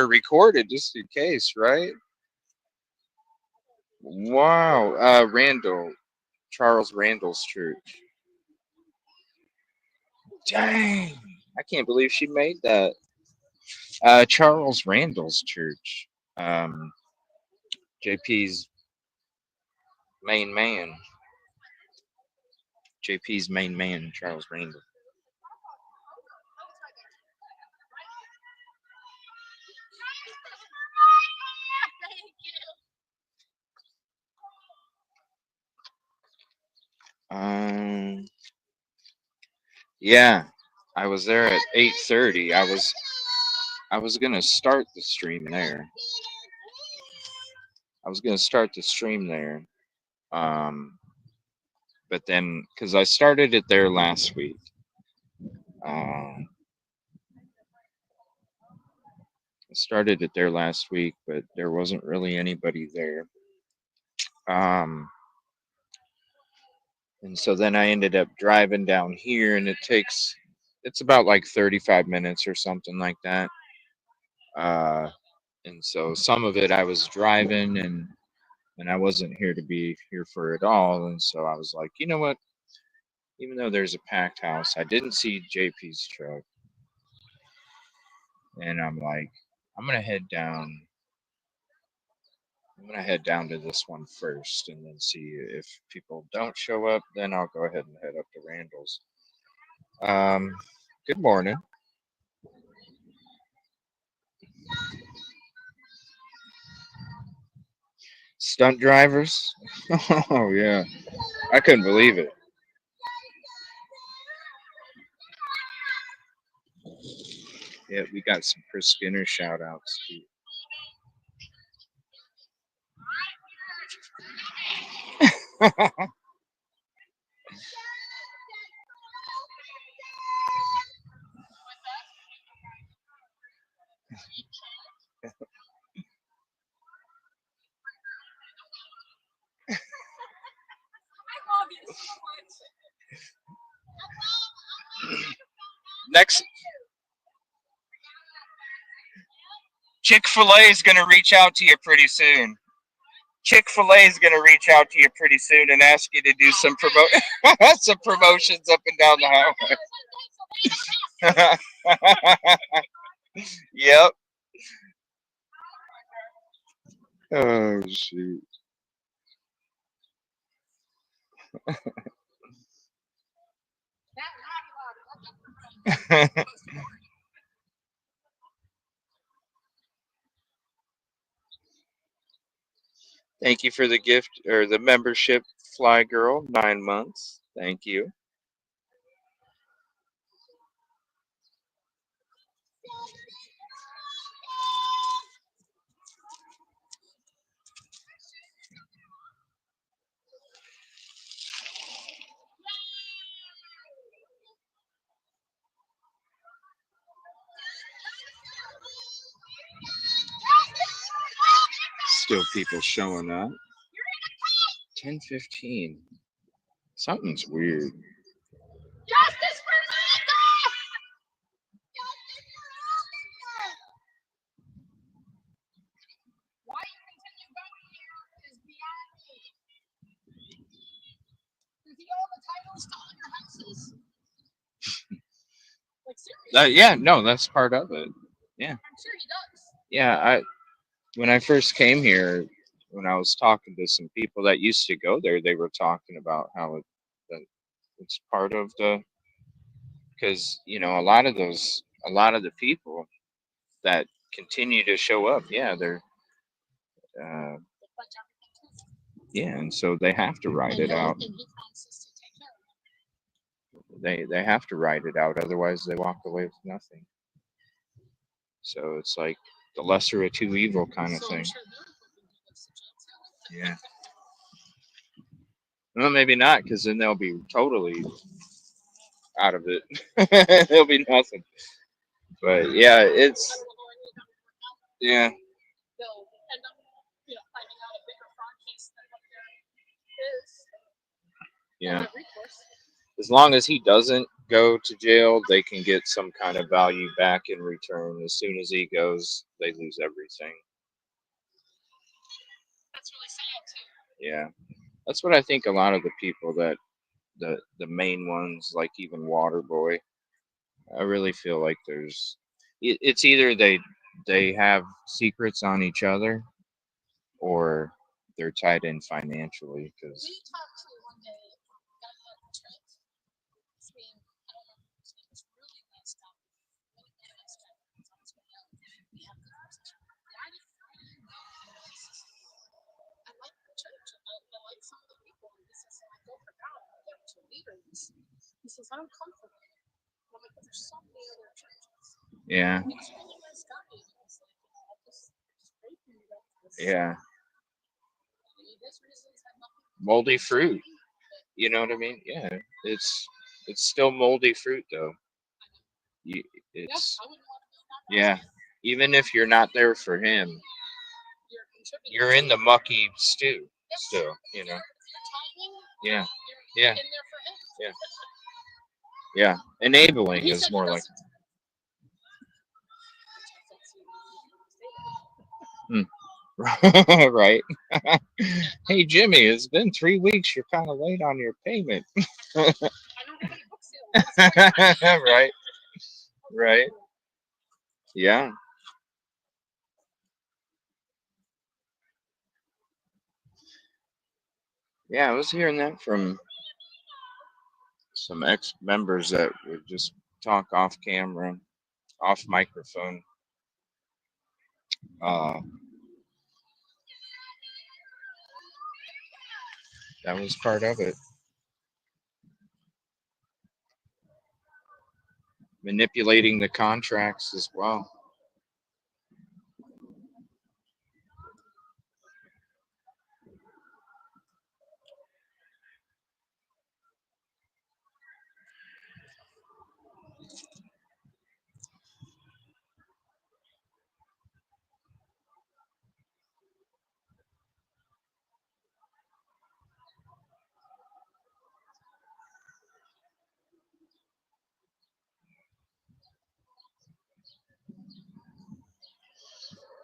record it just in case, right? Wow. Randall, Charles Randall's church. Dang, I can't believe she made that. Charles Randall's church. Um, JP's main man. JP's main man, Charles Randall. Um, yeah, I was there at 8:30. I was gonna start the stream there. I was gonna start the stream there. Um, but then because I started it there last week. I started it there last week, but there wasn't really anybody there. Um, and so then I ended up driving down here, and it's about like 35 minutes or something like that. Uh, and so some of it I was driving, and I wasn't here to be here for it all. And so I was like, you know what? Even though there's a packed house, I didn't see JP's truck, and I'm like, I'm gonna head down. I'm gonna head down to this one first, and then see if people don't show up. Then I'll go ahead and head up to Randall's. Um, good morning, stunt drivers. Oh yeah, I couldn't believe it. Yeah, we got some Chris Skinner shout outs too. Next, Chick-fil-A is gonna reach out to you pretty soon. Chick-fil-A is gonna reach out to you pretty soon and ask you to do some some promotions up and down the highway. Yep. Oh shoot. Thank you for the gift or the membership, Fly Girl. 9 months. Thank you. Still people showing up. 10:15. Something's weird. Justice for Randall! Why you continue going here is beyond me. Does he own the titles to all your houses? Like seriously? Yeah, no, that's part of it. Yeah. I'm sure he does. Yeah, when I first came here, when I was talking to some people that used to go there, they were talking about how that it's part of the because a lot of the people that continue to show up, yeah, they're uh, yeah, and so they have to write it out. They have to ride it out, otherwise they walk away with nothing. So it's like the lesser of two evil kind of thing. Yeah. Well, maybe not, because then they'll be totally out of it. There'll be nothing. But yeah, it's yeah. Yeah. As long as he doesn't go to jail, they can get some kind of value back in return. As soon as he goes, they lose everything. Yeah. That's what I think a lot of the people that the main ones, like even Waterboy, I really feel like it's either they have secrets on each other, or they're tied in financially, because yeah, yeah, moldy fruit. You know what I mean? Yeah, it's still moldy fruit though. You, it's yeah. Even if you're not there for him, you're in the mucky stew still. You know? Yeah, yeah, yeah, yeah. Enabling is more like. Hmm. Right. Hey Jimmy, it's been 3 weeks. You're kind of late on your payment. Right. Right. Yeah. Yeah. I was hearing that from some ex members that would just talk off camera, off microphone. Uh, that was part of it. Manipulating the contracts as well.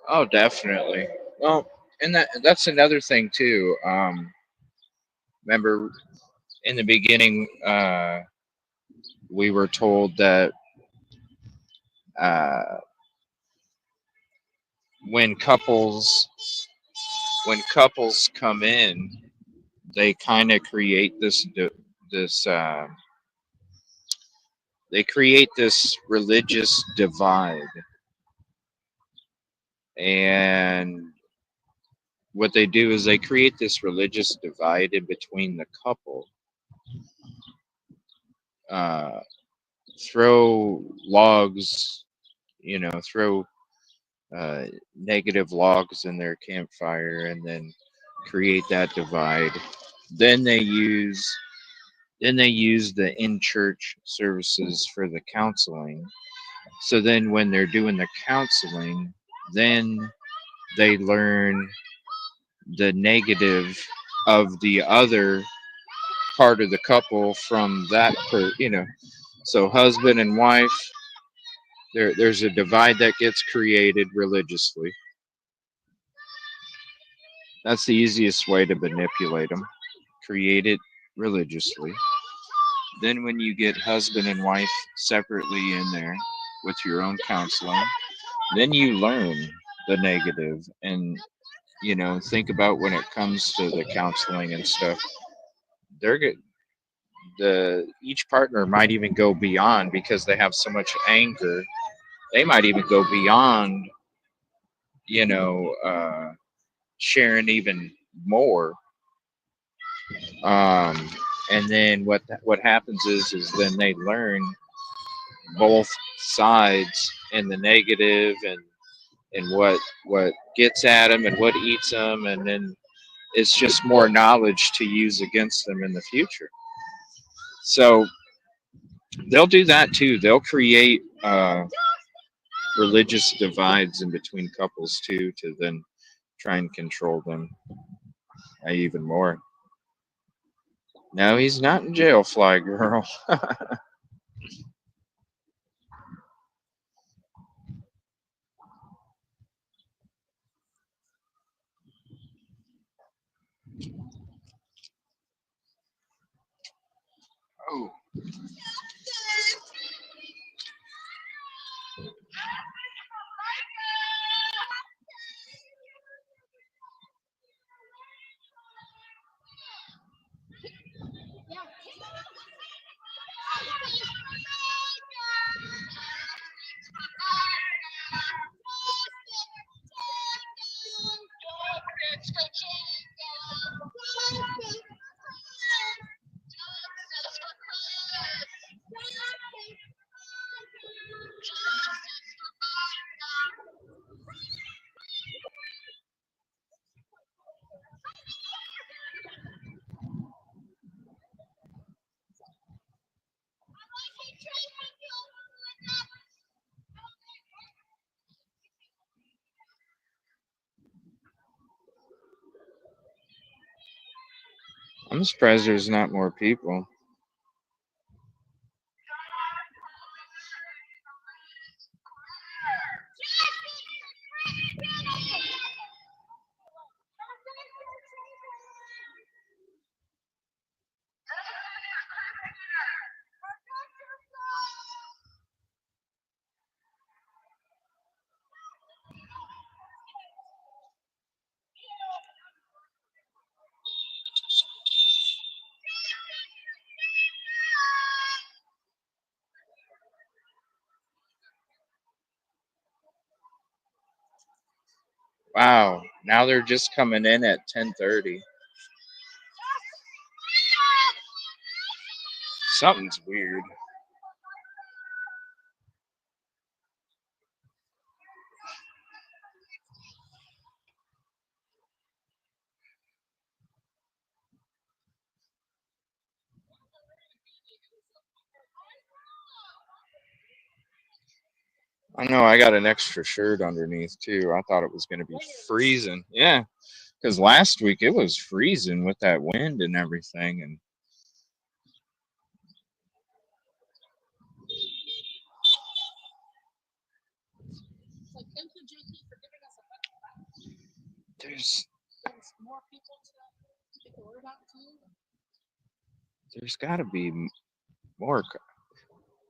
Oh, definitely. Well, and that's another thing too. Remember in the beginning, we were told that uh, when couples when couples come in, they kind of create this they create this religious divide, and what they do is they create this religious divide in between the couple. Uh, throw logs, throw negative logs in their campfire, and then create that divide. Then they use the in-church services for the counseling. So then when they're doing the counseling, then they learn the negative of the other part of the couple from that so husband and wife, there's a divide that gets created religiously. That's the easiest way to manipulate them. Create it religiously. Then when you get husband and wife separately in there with your own counseling, then you learn the negative, and think about when it comes to the counseling and stuff. They're good. Each partner might even go beyond, because they have so much anger. They might even go beyond, sharing even more. Um, And then what happens is then they learn both sides and the negative and what gets at them and what eats them, and then it's just more knowledge to use against them in the future. So they'll do that too. They'll create religious divides in between couples too, to then try and control them even more. No, he's not in jail, Fly Girl. Oh. I'm surprised there's not more people. Wow, now they're just coming in at 10:30. Something's weird. I know I got an extra shirt underneath too. I thought it was going to be freezing. Yeah, because last week it was freezing with that wind and everything. And there's there's got to be more.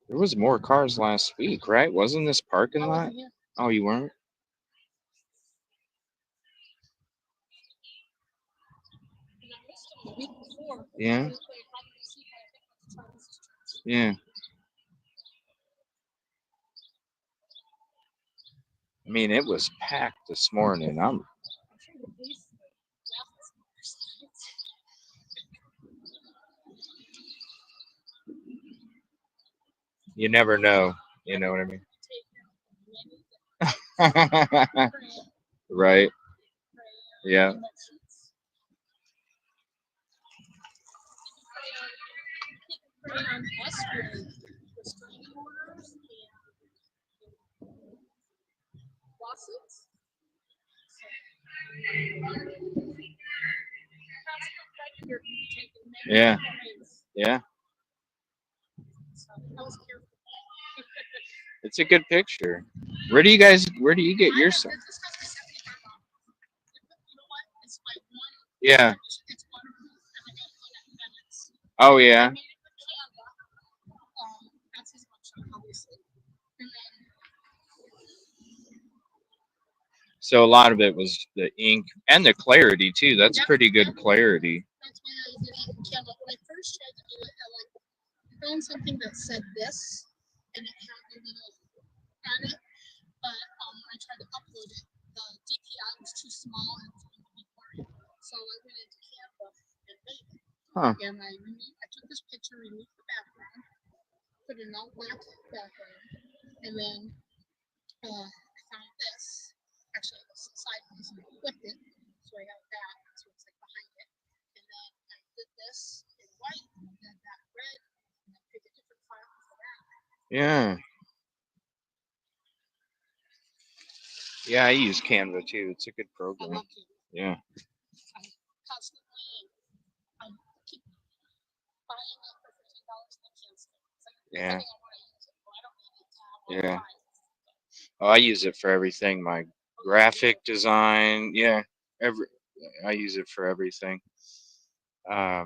There was more cars last week, right? Wasn't this parking lot? Oh, you weren't? Yeah. Yeah. I mean, it was packed this morning. You never know. You know what I mean? Right. Yeah. Yeah. Yeah. It's a good picture. Where do you get your son? Yeah. Oh, yeah. So a lot of it was the ink and the clarity too. That's pretty good clarity. Huh. took this picture, removed the background, put it in all black background, and then I found this. Actually, it was side piece, and I flipped it, so I got that. So it's like behind it, and then I did this in white, and then that red, and then picked a different file for that. Yeah. Yeah, I use Canva too. It's a good I program. love Canva. Yeah. I constantly keep buying it for $15 and then cancel it. It's like, Yeah. depending on what I use it for. I don't need it to have all Yeah. Oh, I use it for everything. My graphic design. Yeah. I use it for everything. I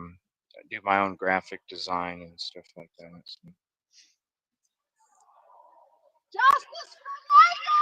do my own graphic design and stuff like that. So. Justice for Micah!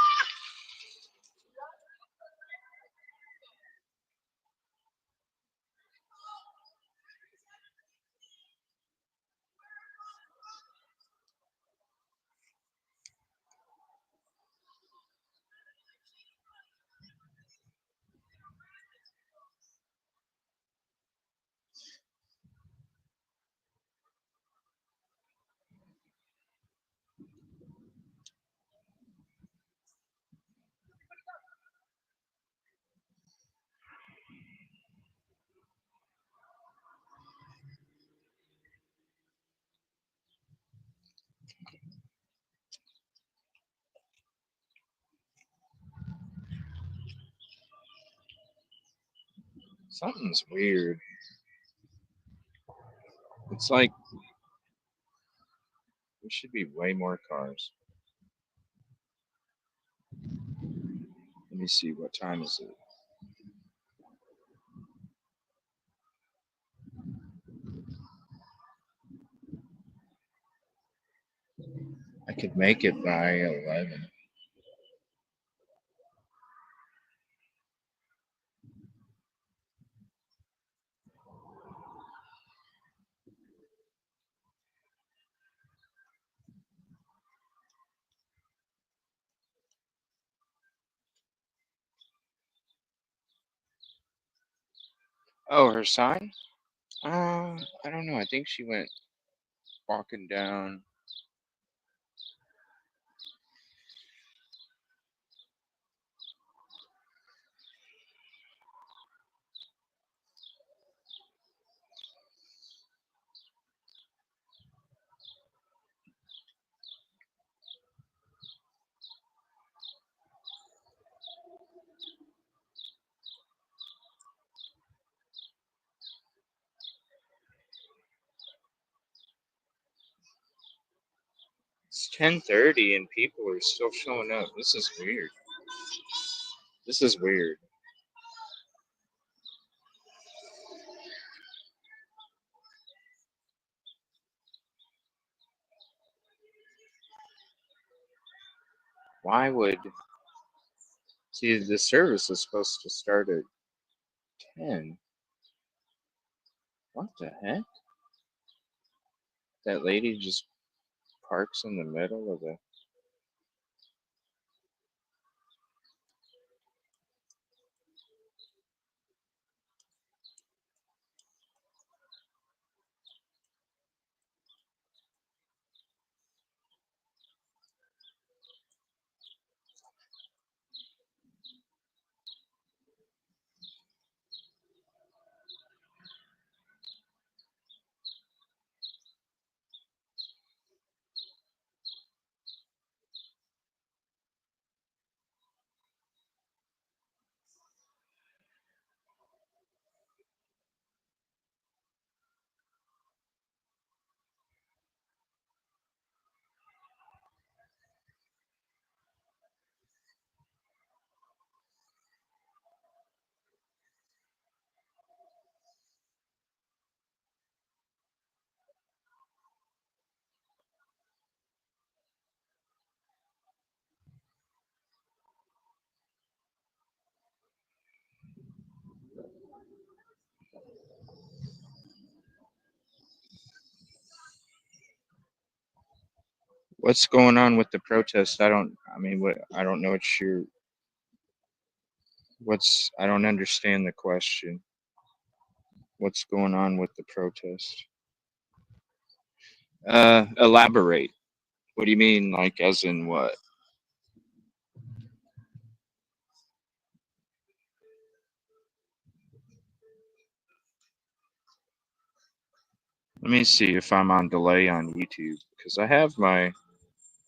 Something's weird. It's like there should be way more cars. Let me see, what time is it? I could make it by 11. Oh, her sign? I don't know. I think she went walking down. It's 10:30 and people are still showing up. This is weird. This is weird. Why would... See, the service is supposed to start at 10. What the heck? That lady just parks in the middle of the... What's going on with the protest? I don't know what you're... I don't understand the question. What's going on with the protest? Elaborate. What do you mean, like, as in what? Let me see if I'm on delay on YouTube, because I have my,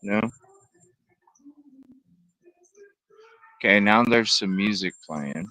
no? Okay, now there's some music playing.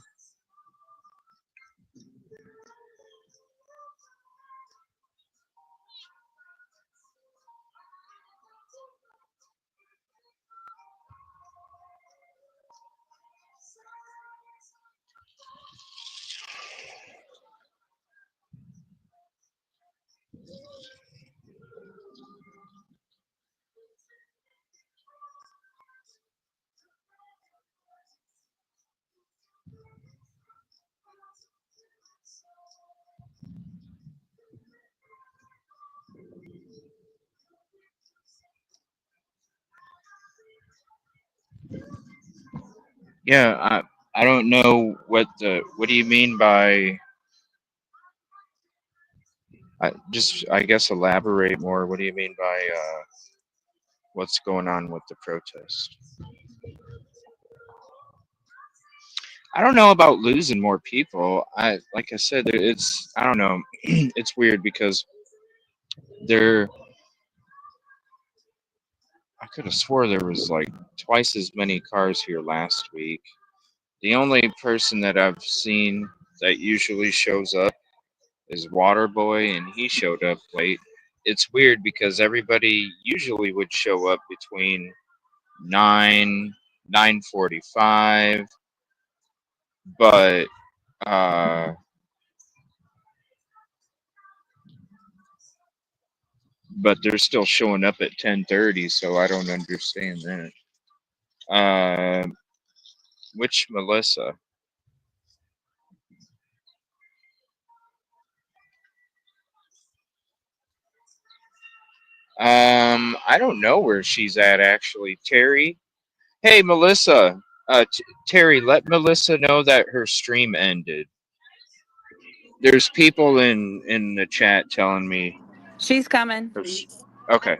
Yeah, I don't know what what do you mean by, I guess elaborate more. What do you mean by, what's going on with the protest? I don't know about losing more people. Like I said, it's, I don't know. It's weird because there, I could have swore there was like twice as many cars here last week. The only person that I've seen that usually shows up is Waterboy, and he showed up late. It's weird because everybody usually would show up between 9:45, but uh, they're still showing up at 10:30, so I don't understand that. Which Melissa? I don't know where she's at actually. Terry. Hey, Melissa. Terry, let Melissa know that her stream ended. There's people in the chat telling me. She's coming. Okay.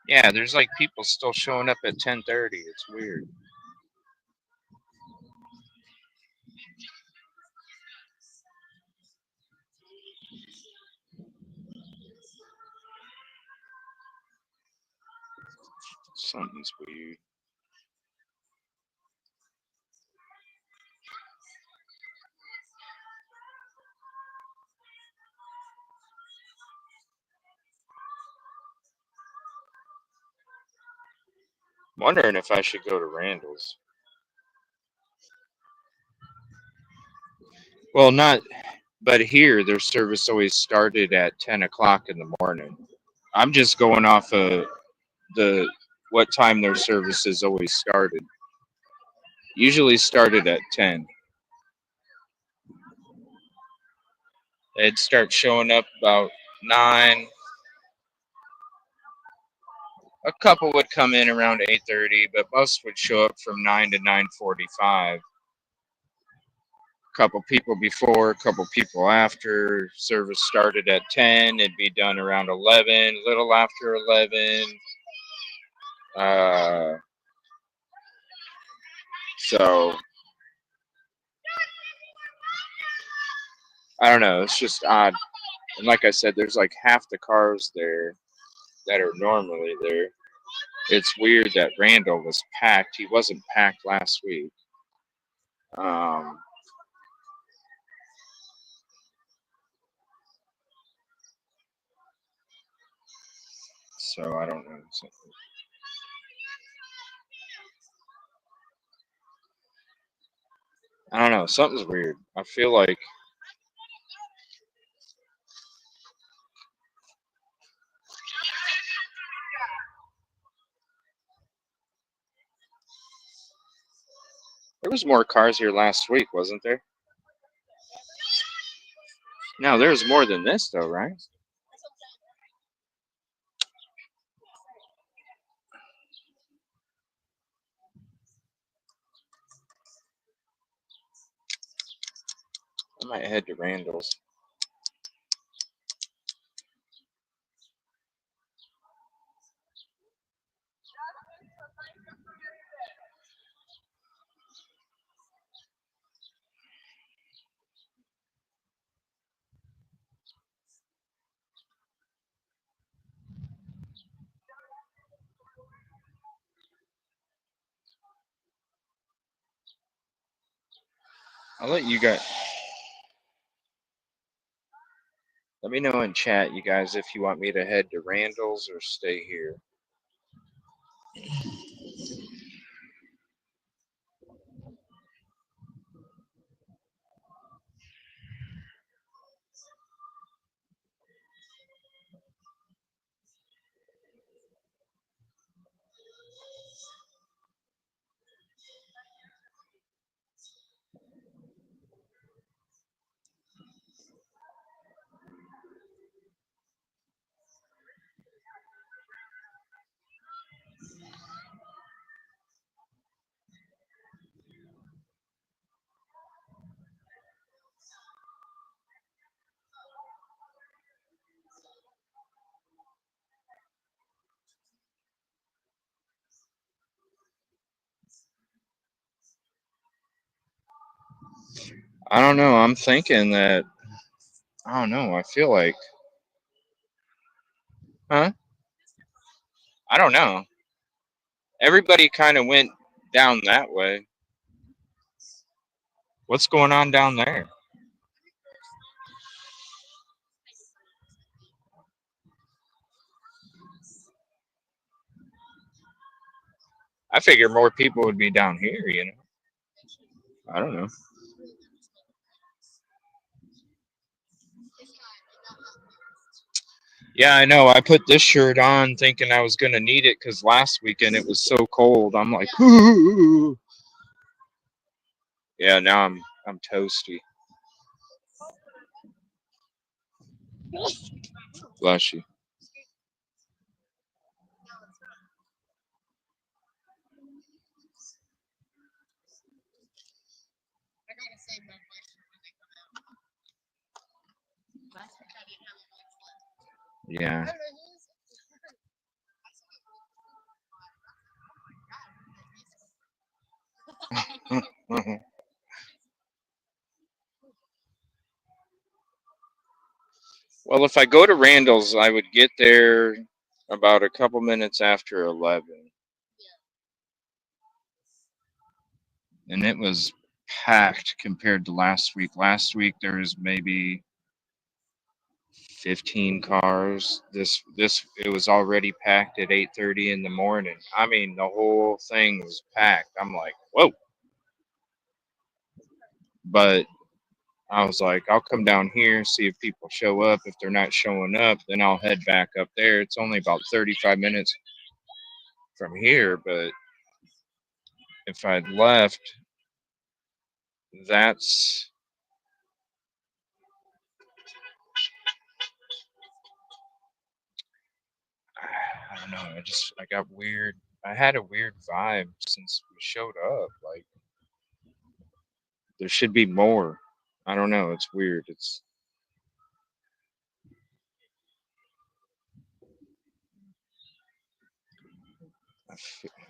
Yeah, there's like people still showing up at 10:30. It's weird. Something's weird. I'm wondering if I should go to Randall's. Well, not, but here their service always started at 10 o'clock in the morning. I'm just going off of the what time their services always started. Usually started at 10. They'd start showing up about 9. A couple would come in around 8:30, but most would show up from 9 to 9:45. Couple people before, couple people after. Service started at 10. It'd be done around 11, little after 11. So I don't know. It's just odd. And like I said, there's like half the cars there that are normally there. It's weird that Randall was packed. He wasn't packed last week. So I don't know. I don't know. Something's weird. I feel like there was more cars here last week, wasn't there? No, there's more than this, though, right? might head to Randall's. I'll let you guys. Let me know in chat, you guys, if you want me to head to Randall's or stay here. I don't know. I'm thinking that. I don't know. I feel like. Huh? I don't know. Everybody kind of went down that way. What's going on down there? I figure more people would be down here, you know. I don't know. Yeah, I know. I put this shirt on thinking I was going to need it because last weekend it was so cold. I'm like, ooh. Yeah, now I'm toasty. Bless you. I gotta save my question when they come out. I didn't have a mic left. Yeah. I don't know who is it. I saw it. Oh my god. Well, if I go to Randall's, I would get there about a couple minutes after 11. And it was packed compared to last week. Last week there was maybe 15 cars. This it was already packed at 8:30 in the morning. I mean, the whole thing was packed. I'm like, "Whoa." But I was like, I'll come down here, see if people show up. If they're not showing up, then I'll head back up there. It's only about 35 minutes from here, but if I'd left, that's I don't know. I got weird. I had a weird vibe since we showed up. Like there should be more. I don't know. It's weird. I, f- I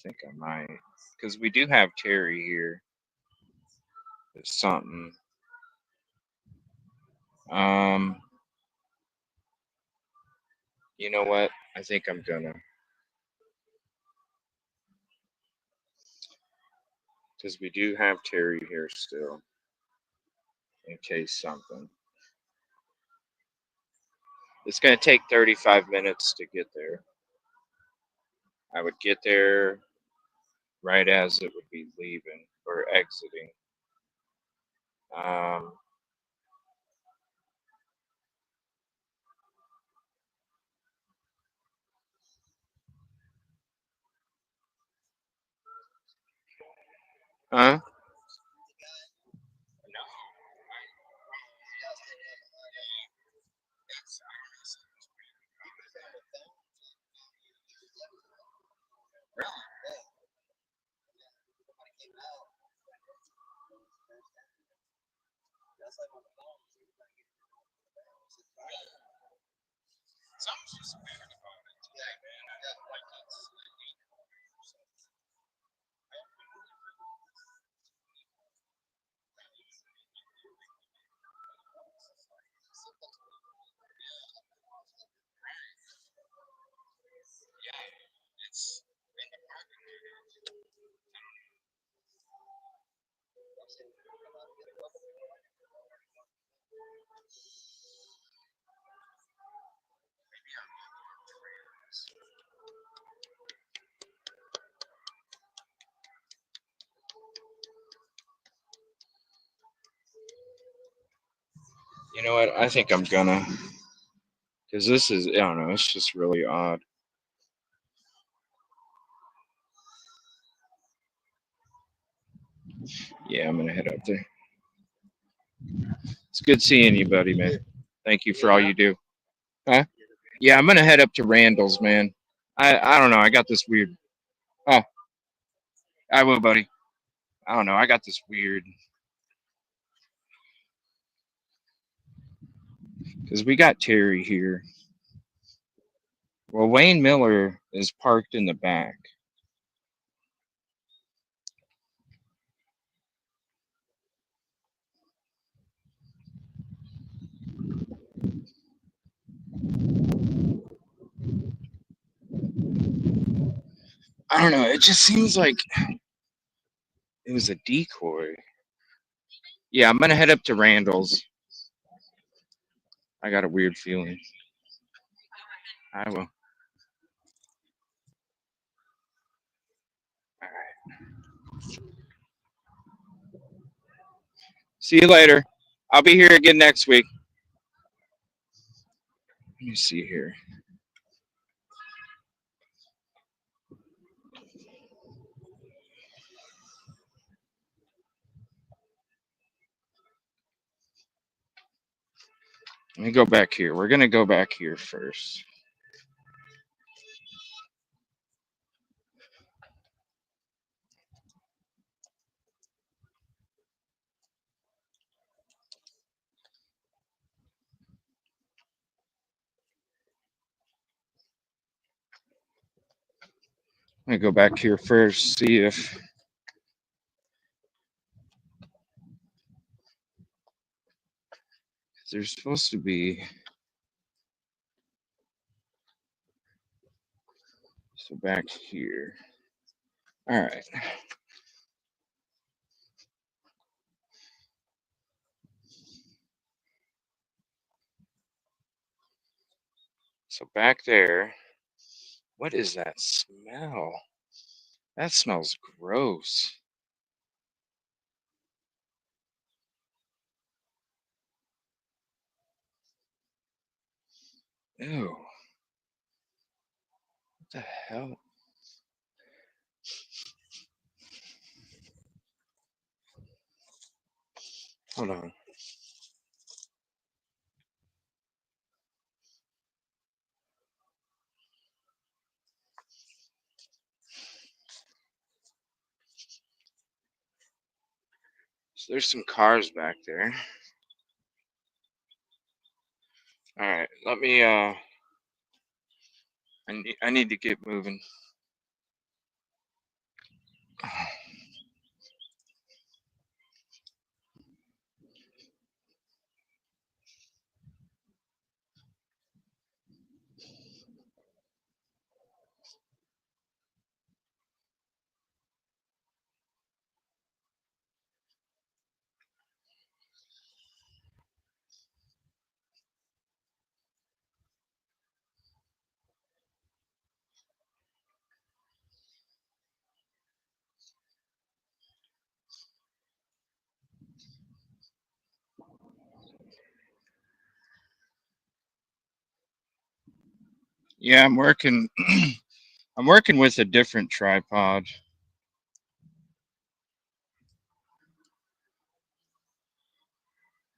think I might because we do have Terry here. There's something. Um, you know what? I think I'm gonna because we do have Terry here still in case something. It's gonna take 35 minutes to get there. I would get there right as it would be leaving or exiting. Um, huh? You know what? I think I'm gonna, because this is, I don't know, it's just really odd. Yeah, I'm gonna head up there. It's good seeing you, buddy, man. Thank you for all you do. Huh? Yeah, I'm gonna head up to Randall's, man. I don't know. I got this weird. Oh, I will, buddy. I don't know. I got this weird because we got Terry here. Well, Wayne Miller is parked in the back. I don't know. It just seems like it was a decoy. Yeah, I'm gonna head up to Randall's. I got a weird feeling. I will. All right. See you later. I'll be here again next week. Let me see here. Let me go back here. We're gonna go back here first. I'm gonna go back here first. See if there's supposed to be. So back here. All right. So back there. What is that smell? That smells gross. Ew. What the hell? Hold on. So there's some cars back there. All right. Let me. I need to get moving. Yeah, I'm working. I'm working with a different tripod.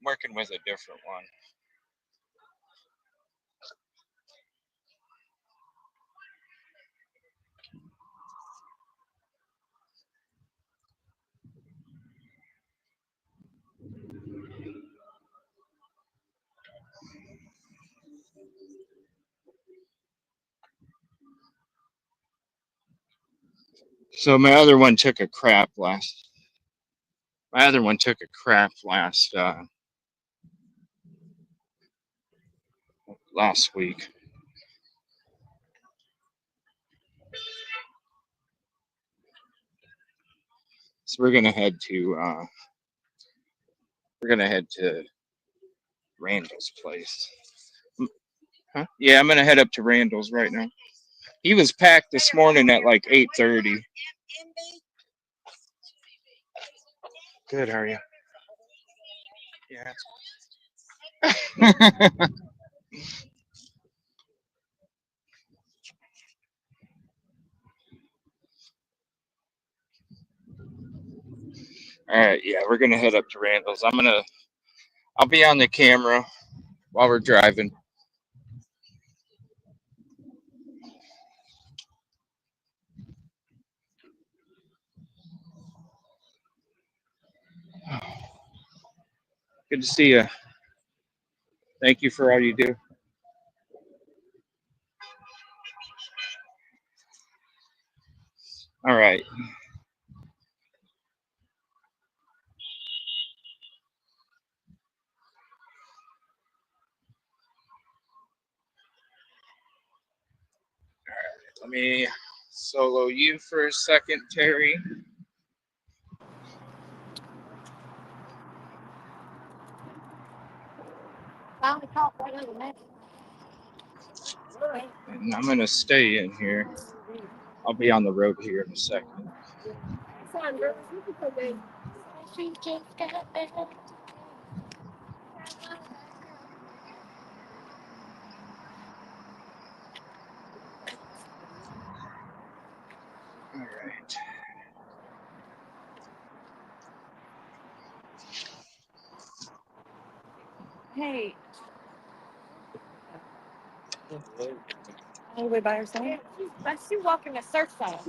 I'm working with a different one. So my other one took a crap last. My other one took a crap last week. So we're gonna head to Randall's place. Huh? Yeah, I'm gonna head up to Randall's right now. He was packed this morning at like 8:30. Good, how are you? Yeah. All right, yeah, we're gonna head up to Randall's. I'll be on the camera while we're driving. Good to see you. Thank you for all you do. All right. Let me solo you for a second, Terry. And I'm gonna stay in here. I'll be on the road here in a second. All right. Hey. All the way by herself? Yeah, she's walking a surf side.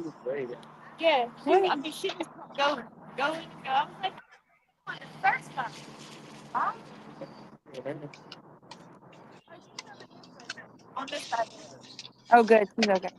Yeah, I mean, she was going. I was like, on the surf side. Huh? On this side. Oh, good. She's okay.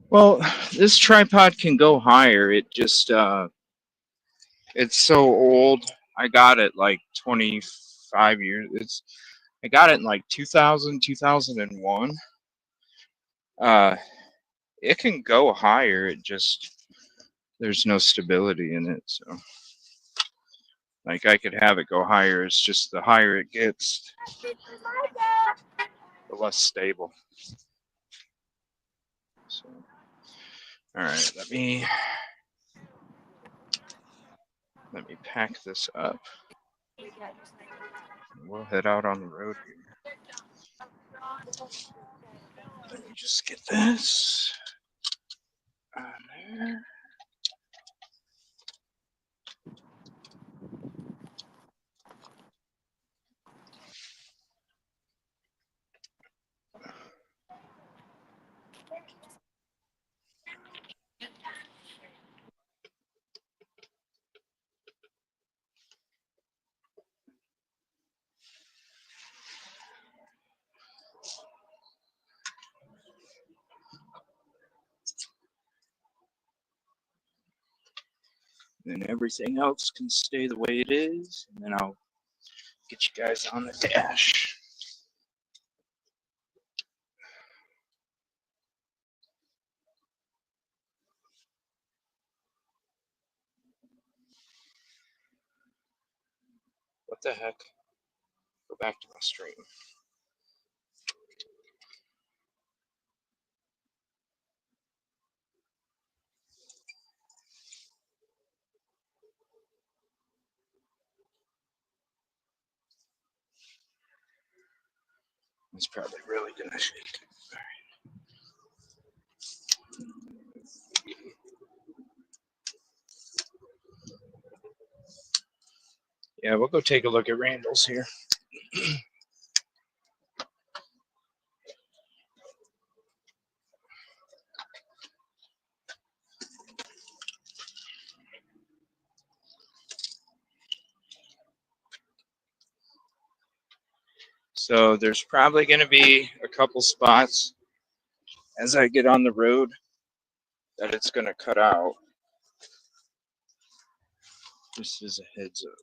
Well, this tripod can go higher. It just it's so old. I got it like 25 years. I got it in like 2000, 2001. Uh, it can go higher. It just there's no stability in it. So like I could have it go higher. It's just the higher it gets, the less stable. So all right, let me pack this up. We'll head out on the road here. Let me just get this on there. Then everything else can stay the way it is, and then I'll get you guys on the dash. What the heck? Go back to my stream. It's probably really gonna shake. Yeah, we'll go take a look at Randall's here. So there's probably going to be a couple spots as I get on the road that it's going to cut out. This is a heads up.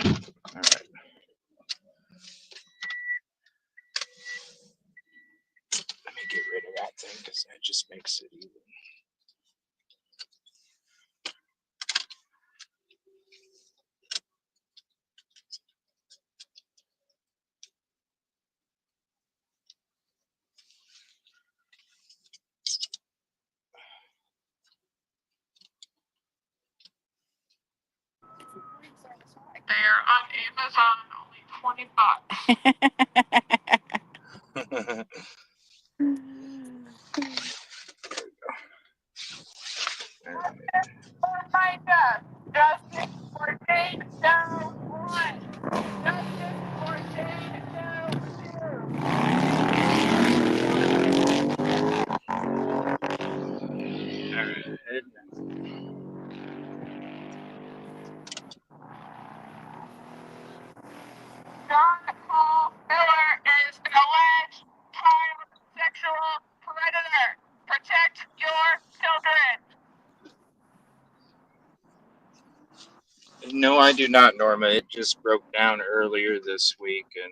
All right. Let me get rid of that thing because that just makes it even. They're on Amazon, only $20. Justice for Jane Doe 1. Justice for Jane Doe 2. John Paul Miller is an alleged child sexual predator. Protect your children. No, I do not, Norma. It just broke down earlier this week, and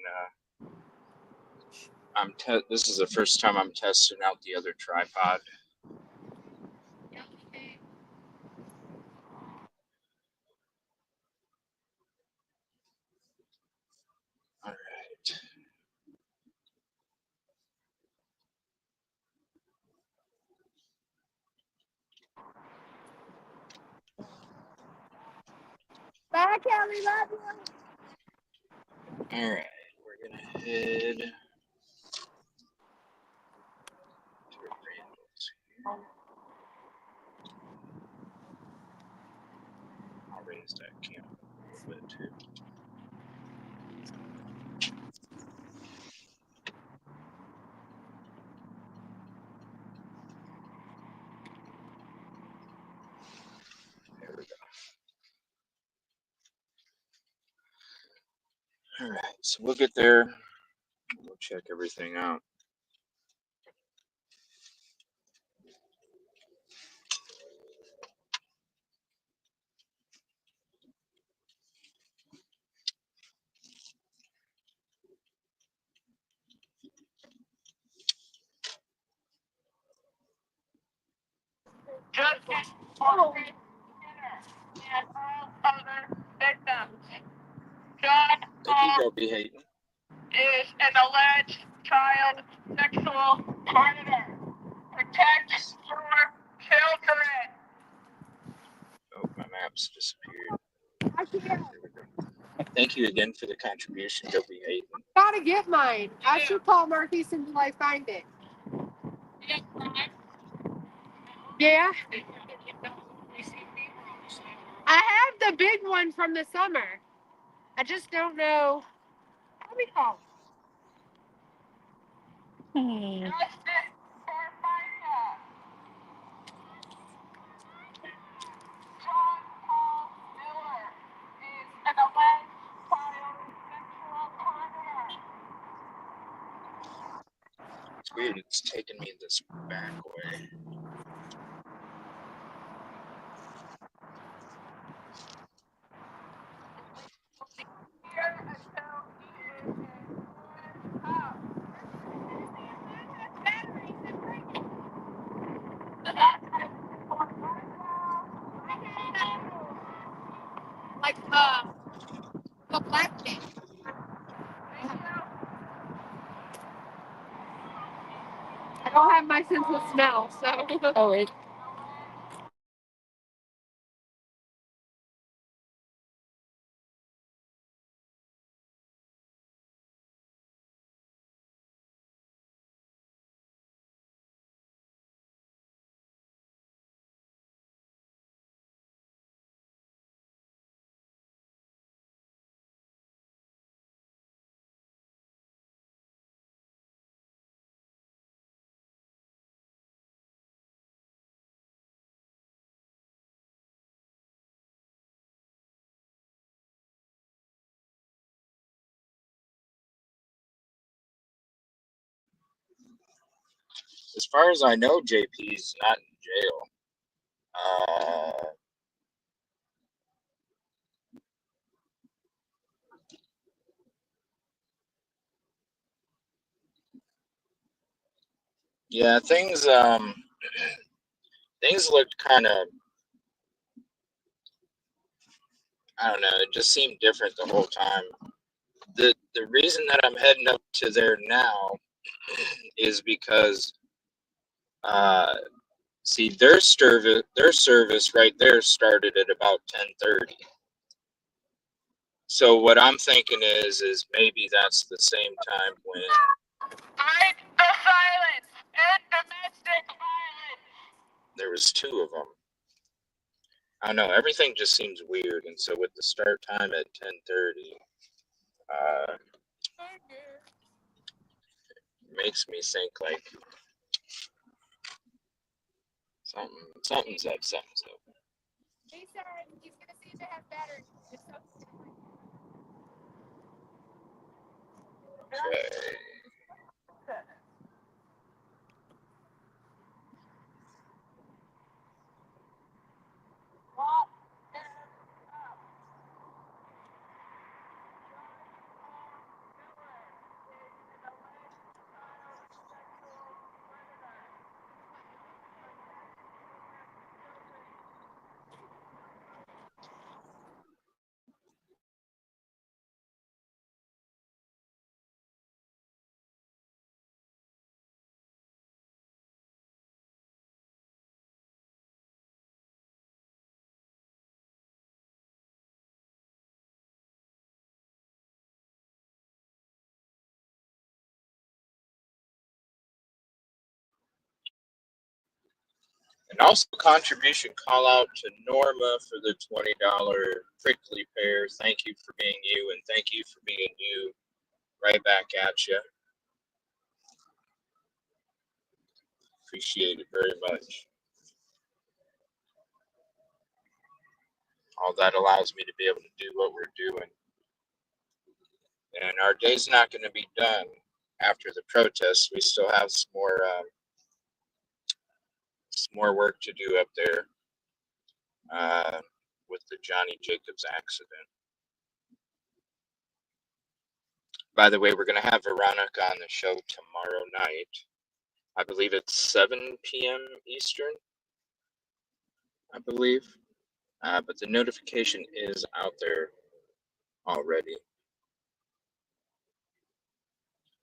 this is the first time I'm testing out the other tripod. All right. Bye, Kelly. Love you. All right. We're gonna head to Randall's here. I'll raise that camera a little bit too. There we go. All right, so we'll get there. We'll check everything out. Justice for Jane and all other victims. John Thank you, Paul Gopi Hayden. is an alleged child sexual predator. Protect your children. Oh, my map's disappeared. I can't. There we go. Thank you again for the contribution, Gopi Hayden. Gotta get mine. I should call Marquise until I find it. Yeah. I have the big one from the summer. I just don't know. Let me call. Justice for Micah. John Paul Miller is an alleged child sexual predator. It's weird. It's taking me this back way. Here until he is in good health. Like the black thing. I don't have my sense of smell, so. Oh, wait. As far as I know, JP's not in jail. Yeah, things looked kind of, I don't know, it just seemed different the whole time. The reason that I'm heading up to there now is because see, their service right there started at about 10:30. So what I'm thinking is maybe that's the same time when Break the silence and domestic violence. there was two of them. I don't know. Everything just seems weird, and so with the start time at 10:30, makes me think like something's up. He said he's gonna see if it has battery. Okay. And also contribution call out to Norma for the $20 prickly pear. Thank you for being you, and thank you for being you. Right back at you. Appreciate it very much. All that allows me to be able to do what we're doing. And our day's not going to be done after the protests. We still have some more work to do up there with the Johnny Jacobs accident. By the way, we're going to have Veronica on the show tomorrow night. I believe it's 7 p.m. Eastern, I believe. But the notification is out there already.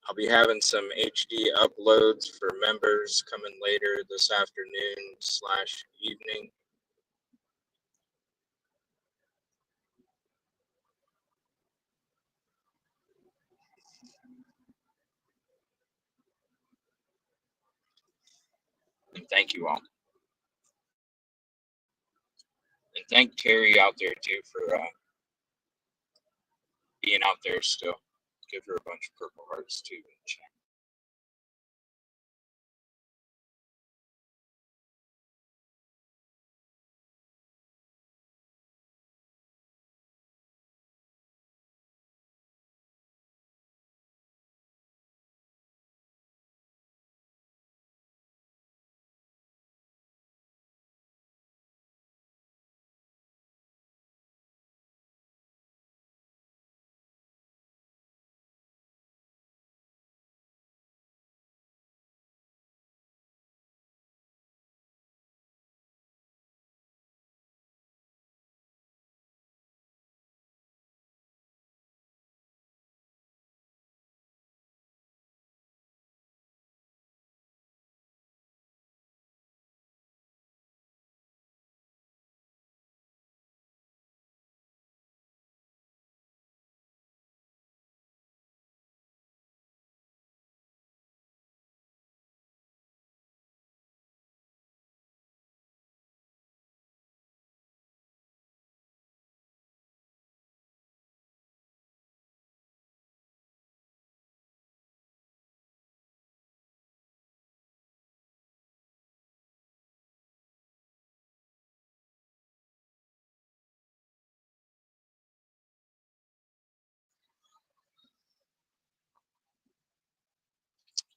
I'll be having some HD uploads for members coming later this afternoon/evening. And thank you all. And thank Terry out there too for being out there still. Give her a bunch of purple hearts too in the chat.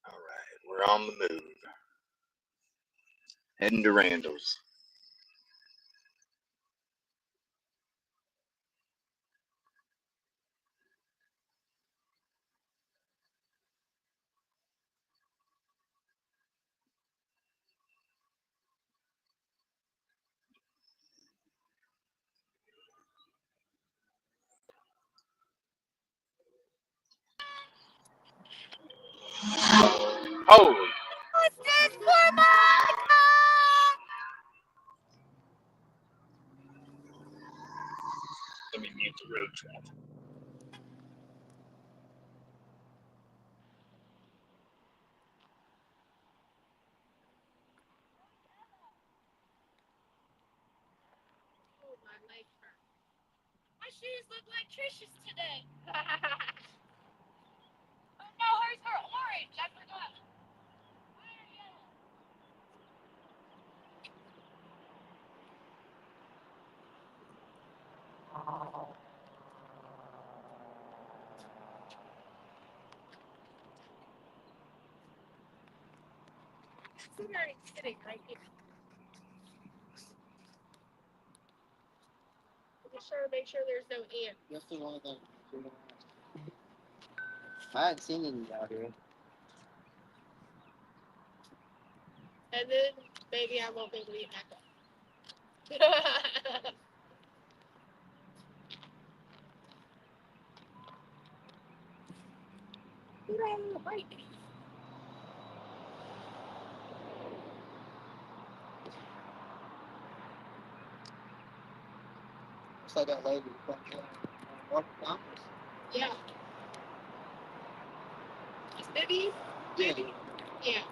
All right, we're on the move. Heading to Randall's. Holy. What's this for my Let me mute the road traffic. Oh, my leg hurt. My shoes look like Trish's today. Oh no, hers are orange. I forgot. Mine are yellow. Sitting right here. Just sure to make sure there's no ant. That's the one thing. I hadn't seen any out here. And then maybe I won't be able to eat back up. Right. Looks like that lady. Yeah. Is Bibby? Yeah. Yeah.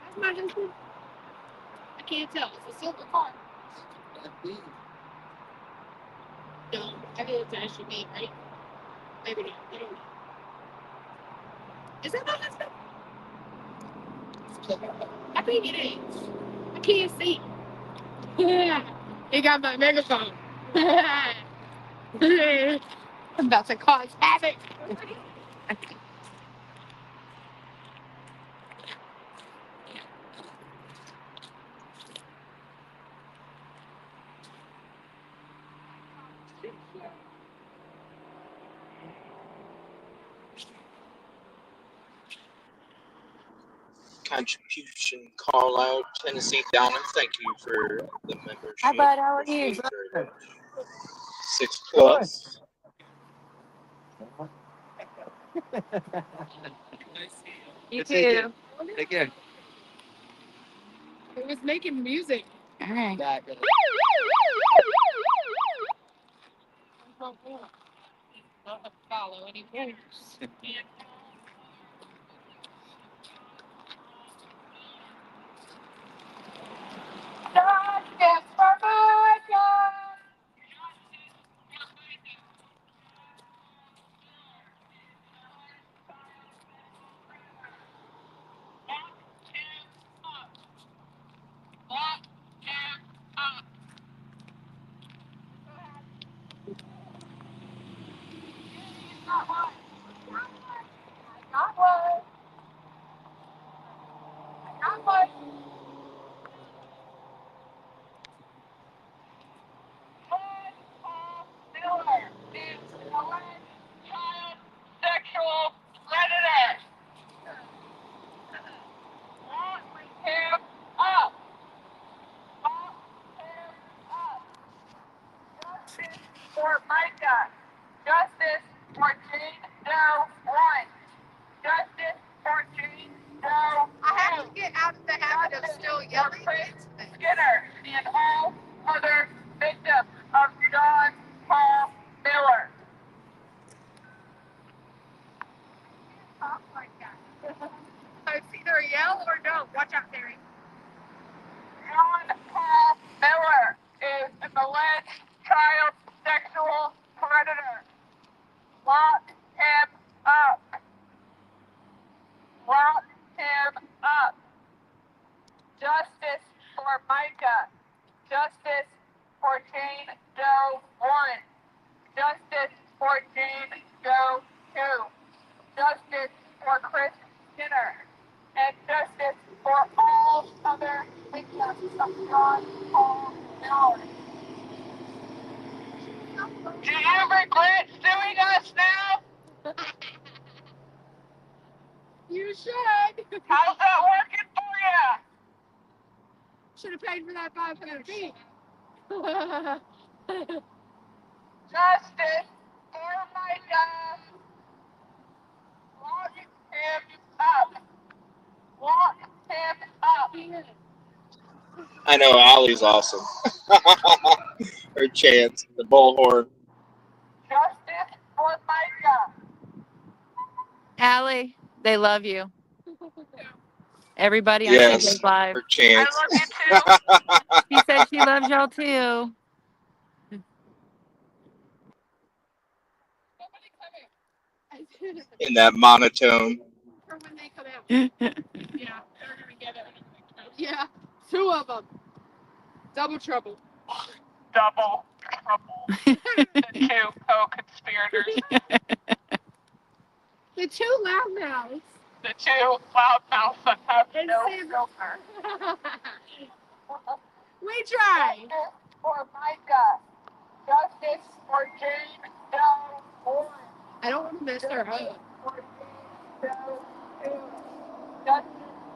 That's my husband. I can't tell. It's a silver car. No, I think it's an SUV, right? Maybe not. I don't know. Is that my husband? I think it is. I can't see. Yeah. He got my megaphone. I'm about to cause havoc. Contribution call out. Tennessee Donna, thank you for the membership. Hi, bud. How are you? Appreciate it very much. 6+. You too. Take care. It was making music. All right. Back. Not follow any winners. Justice for Micah! Got one. Got one. Miller is an alleged child sexual predator. Lock him up. Lock him up. Justice for Micah. Justice for Jane Doe 1. Justice for Jane Doe 2. I have to get out of the habit of still yelling. Skinner and all other victims of John Paul Miller. Oh my God. So it's either a yell or no. Watch out, Terry. John Paul Miller is an alleged child sexual predator. Lock him up. Lock him up. Justice for Micah. Justice for Jane Doe 1. Justice for Jane Doe 2. Justice for Chris Skinner and justice for all other victims of John Paul Miller. Do you regret suing us now? You should. How's that working for you? Should have paid for that 500 feet. Justice for Micah. Lock him up. Lock him up. I know Ollie's awesome. Her chance, the bullhorn. Justice for Micah. Allie, they love you. Everybody on Yes, TJ's Live. her chance. I love you too. She said she loves y'all too. In that monotone. For when they come out. Yeah, they're gonna get it. Yeah, 2 of them. Double trouble. Double trouble. The 2 co-conspirators. The 2 loudmouths. The 2 loudmouths that have And no Sam- filter. We try. Justice for Micah. Justice for Jane Doe Warren. I don't want to mess her up. For Jane Doe Taylor. Justice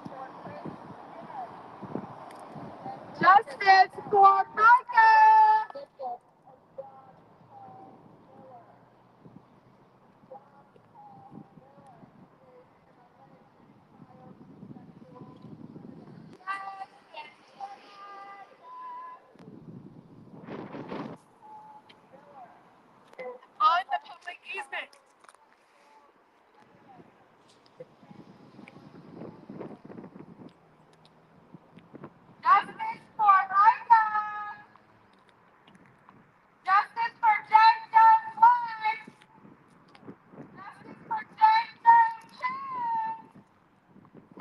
for Chris Skinner. Justice for Micah. On the public easement. Justice for Micah. Justice for Jane Doe White. Justice for Jane Doe Chan.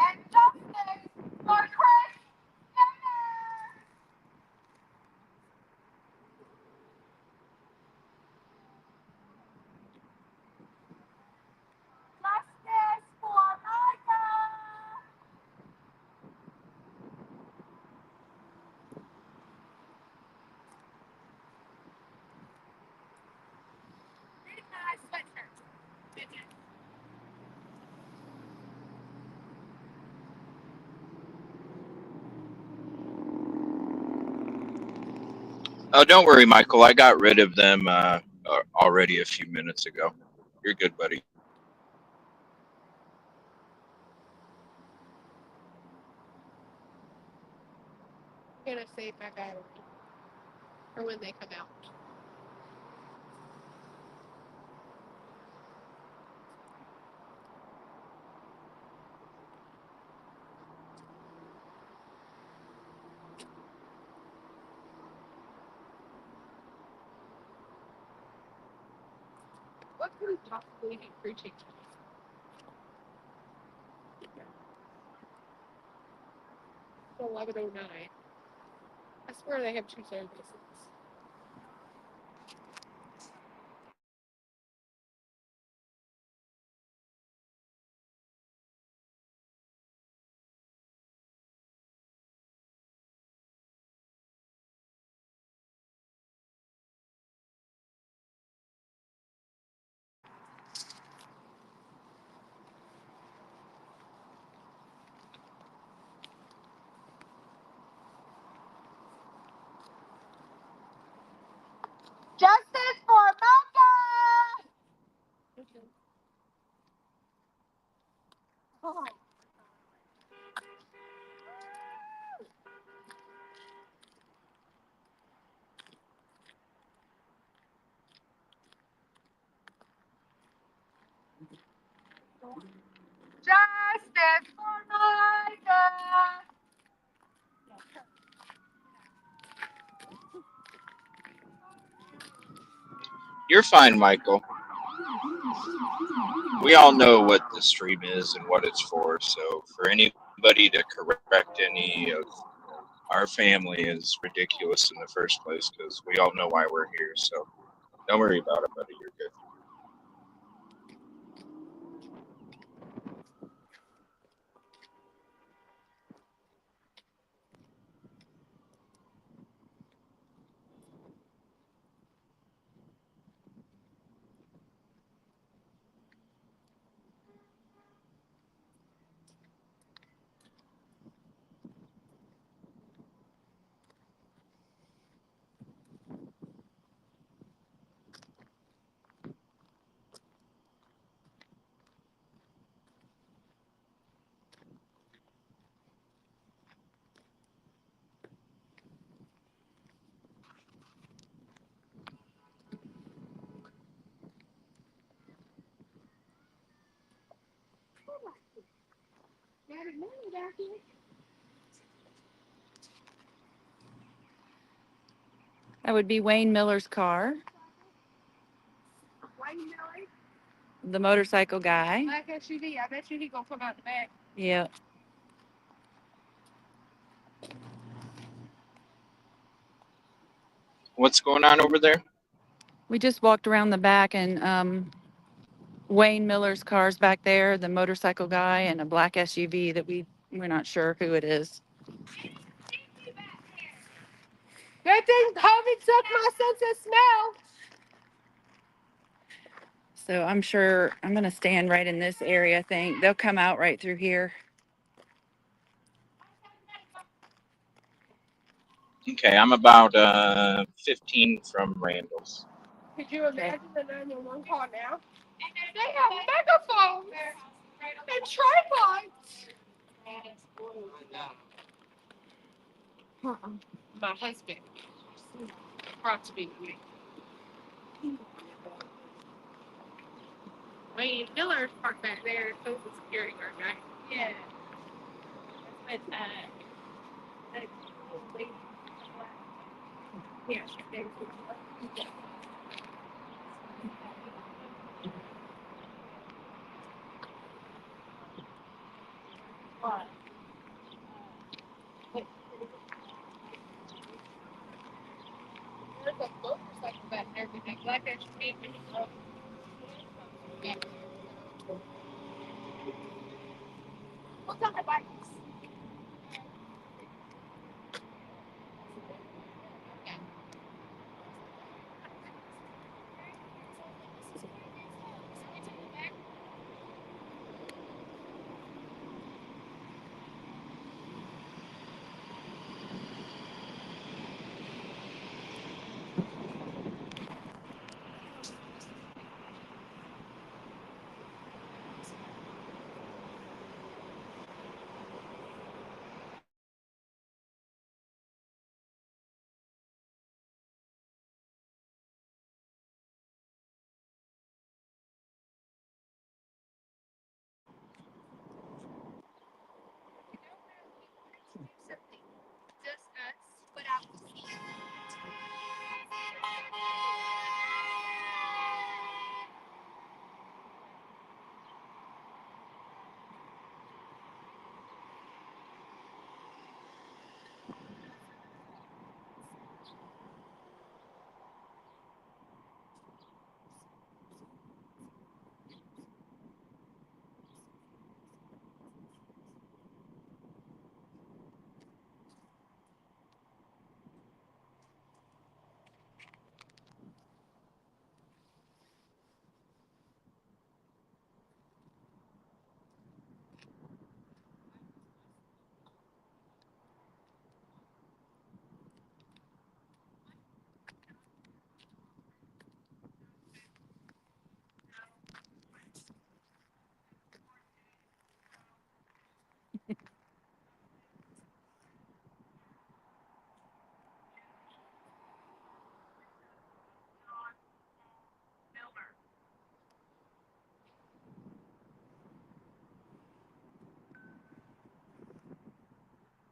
And justice for Chris Skinner. Justice for Micah. Midnight sweatshirt. Midnight. Oh, don't worry, Michael. I got rid of them already a few minutes ago. You're good, buddy. I'm gonna save my battery for when they come out. What could we possibly be preaching tonight? 11:09. I swear they have 2 services. Justice for Micah. Oh. Justice for Micah. You're fine, Michael. We all know what the stream is and what it's for. So for anybody to correct any of our family is ridiculous in the first place because we all know why we're here. So don't worry about it, buddy. You're good. That would be Wayne Miller's car, Wayne Miller, the motorcycle guy. black SUV. I bet you he gonna come out the back. Yeah. What's going on over there? We just walked around the back and Wayne Miller's car's back there, the motorcycle guy, and a black SUV that we're not sure who it is. Good thing COVID took my sense of smell. So I'm sure I'm going to stand right in this area, I think. They'll come out right through here. Okay, I'm about 15 from Randall's. Could you imagine the 911 call now? They have megaphones and tripods. My husband brought to me. Wayne Miller's parked back there. So the security guard, right? Yeah. That's with that lady. Yeah, she's there. What? There's a motorcycle back there with that black SUV. Yeah. What's on the bikes? Just us without the seat.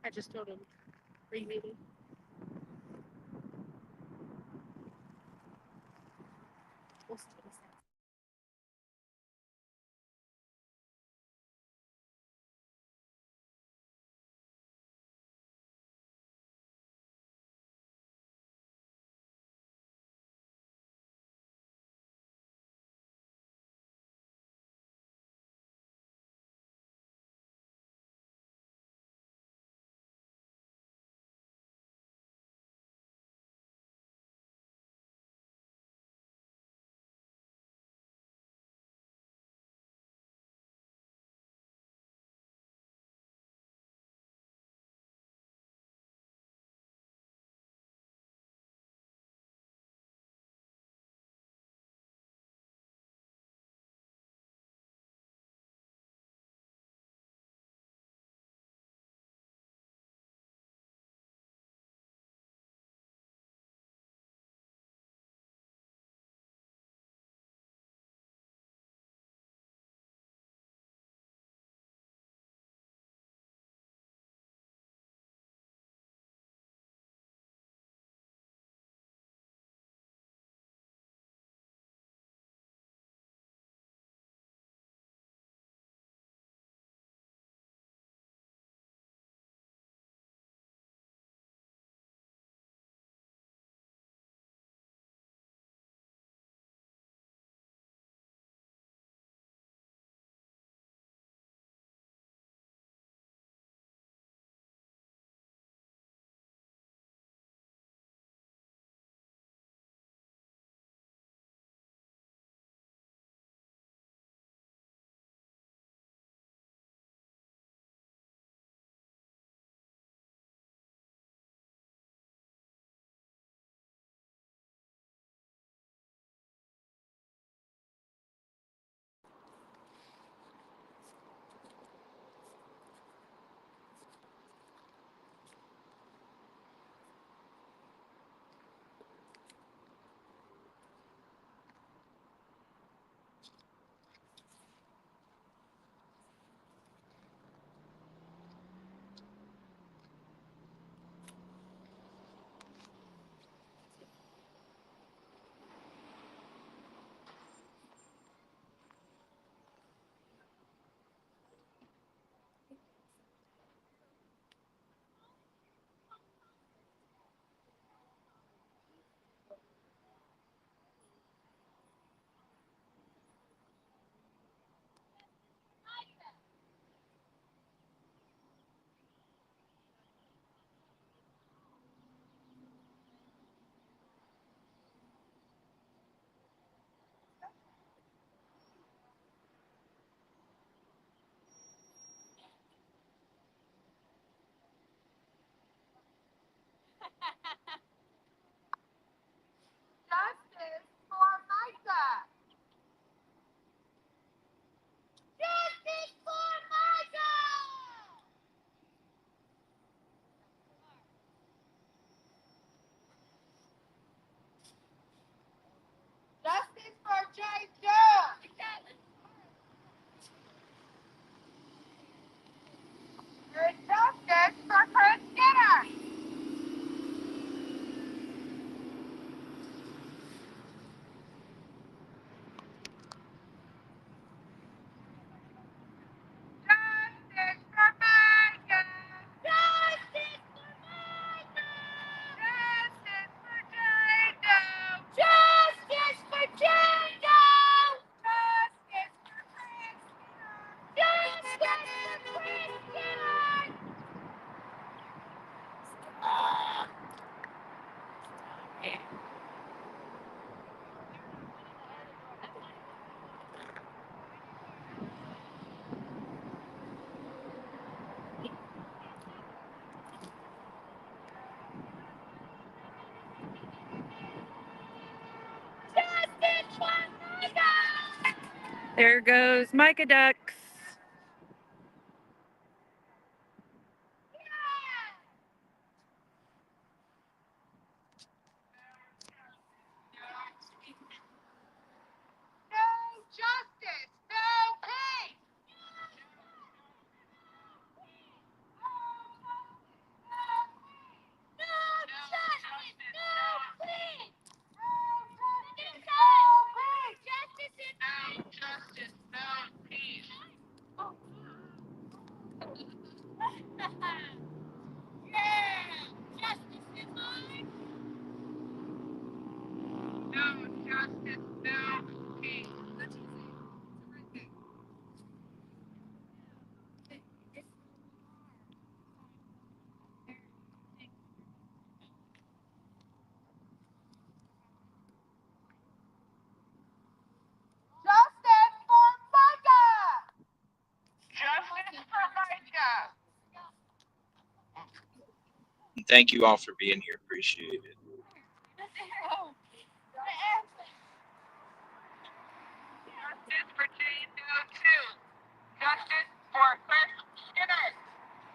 I just told him pre-meeting. We'll see what he says. There goes Micah Ducks. No justice, no peace. Justice for Micah! Justice for Micah! Thank you all for being here. Appreciate it. Justice for Jane Doe 2. Justice for Chris Skinner.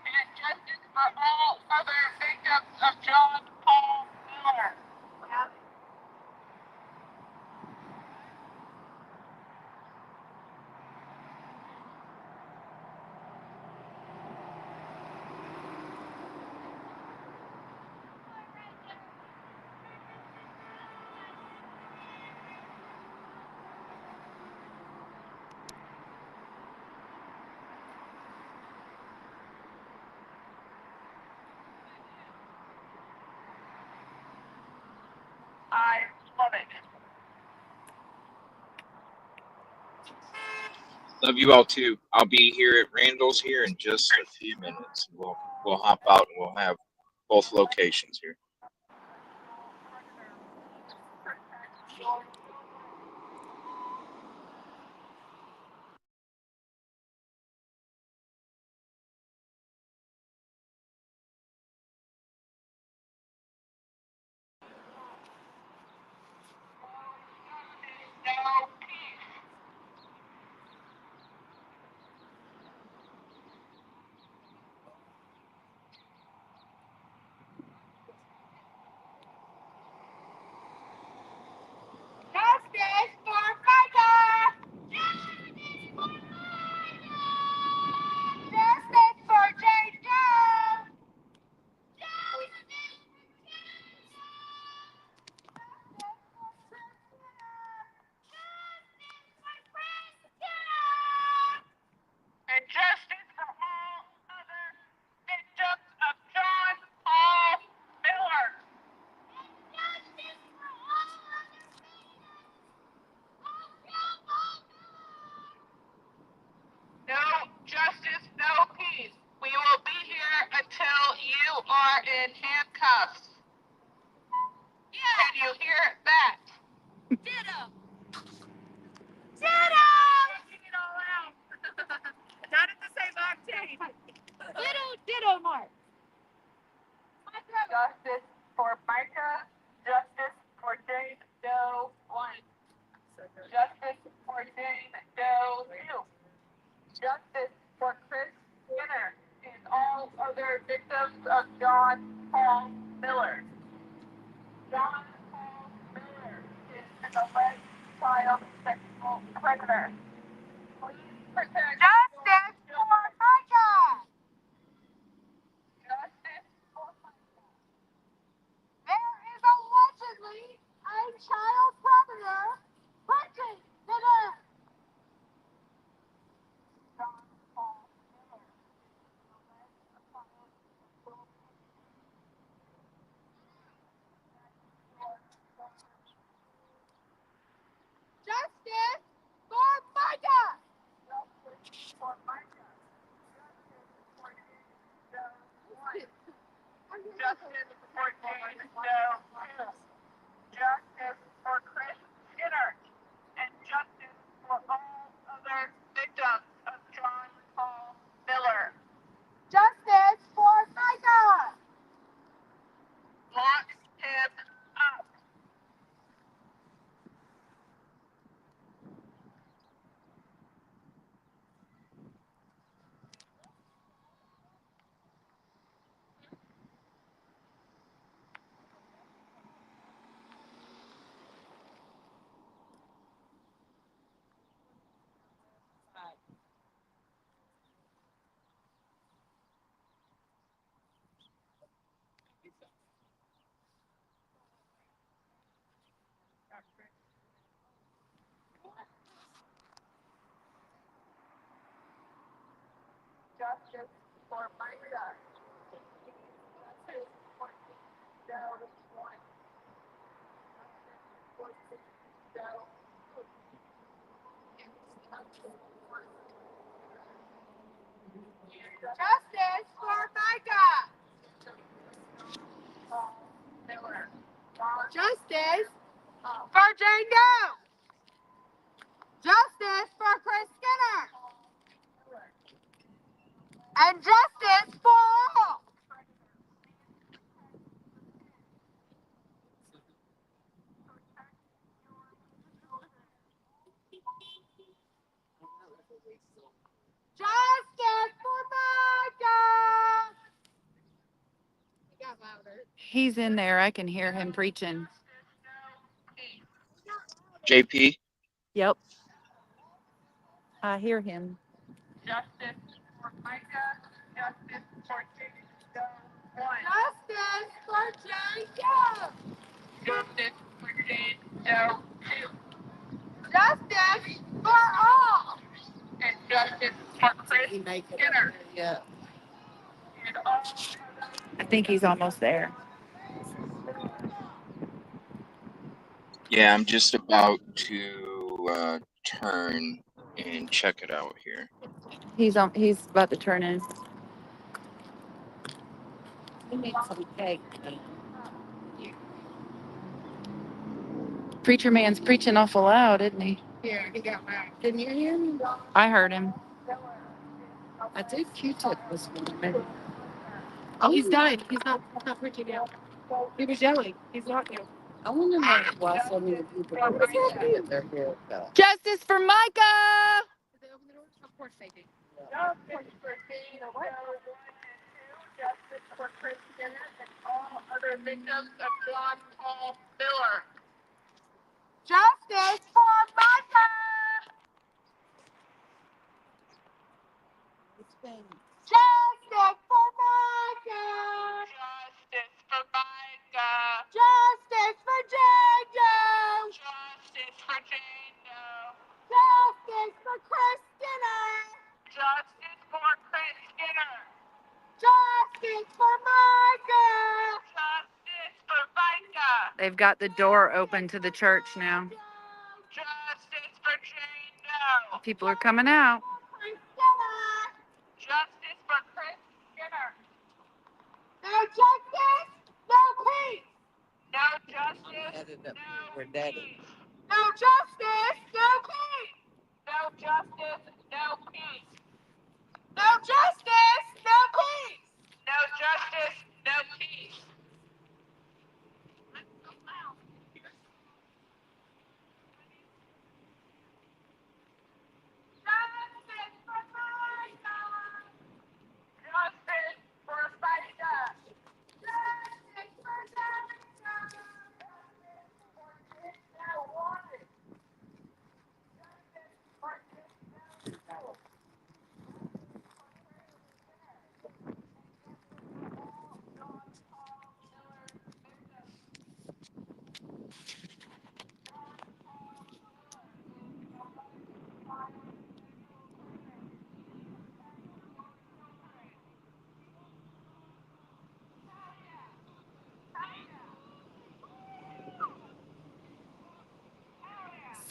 And justice for all other victims of John Paul Miller. I love it. Love you all too. I'll be here at Randall's here in just a few minutes. We'll hop out and we'll have both locations here. No peace. Justice for Micah! Justice for Micah! Justice for Jane Doe! Justice for Jane Doe! Justice for Chris Skinner! Justice for Chris Skinner! And justice for all other victims of John Paul Miller. And justice for all other victims of John Paul Miller. No justice, no peace. We will be here until you are in handcuffs. Yeah. Can you hear that? Ditto. Ditto. Taking it all out. Not at the same octave. Ditto, Mark. Justice for Micah. Justice for Jane Doe 1. Justice for Jane Doe 2. Justice for Chris Skinner and all other victims of John Paul Miller. John Paul Miller is an alleged child sexual predator. Please protect justice for Micah. Justice for Micah. There is allegedly a child predator punching the earth. John Paul Miller is an alleged child sexual predator. Justice for Micah! Justice for Micah. Justice for Jane Doe 1. Justice for Jane Doe 2. Justice for Chris Skinner. And justice for all other victims of John Paul Miller. Justice for Micah! Lock him up. Justice for Micah. Justice for Joe. Justice for Micah. Justice for Jane Doe. Justice for Chris Skinner. And justice for all. Justice for Micah. He got louder. He's in there. I can hear him preaching. JP. Yep. I hear him. Justice for Micah. Justice for Jane Doe. Justice for Jane Doe. Justice for Jane Doe. Justice for all. And justice for Chris Skinner. Yeah. And all. I think he's almost there. Yeah, I'm just about to turn and check it out here. He's about to turn in. We need some cake. Preacher man's preaching awful loud, isn't he? Yeah, he got loud. Didn't you hear him? I heard him. I think Q-tip was one. Oh, he's dying. He's not preaching now. He was yelling. He's not now. I wonder why so many people get their hair cut. Justice for Micah! Did they open the doors? Of course they did. Justice for Jane Doe 1 and 2. Justice for Chris Skinner and all other victims of John Paul Miller. Justice for Micah! Justice for Micah! Justice for Micah! Justice for Jane Doe! Justice for Jane Doe! Justice for Chris Skinner! Justice for Chris Skinner! Justice for Micah! Justice for Micah! They've got the door open to the church now. Justice for Jane Doe! People are coming out. Chris Skinner! Justice for Chris Skinner! No justice, no peace! No justice, no peace! No justice, no peace! No justice, no peace! No justice, no peace! No justice, no peace! Justice for Micah! Justice for Micah! Justice for Micah! Justice for Israel 1! Justice for Israel 2!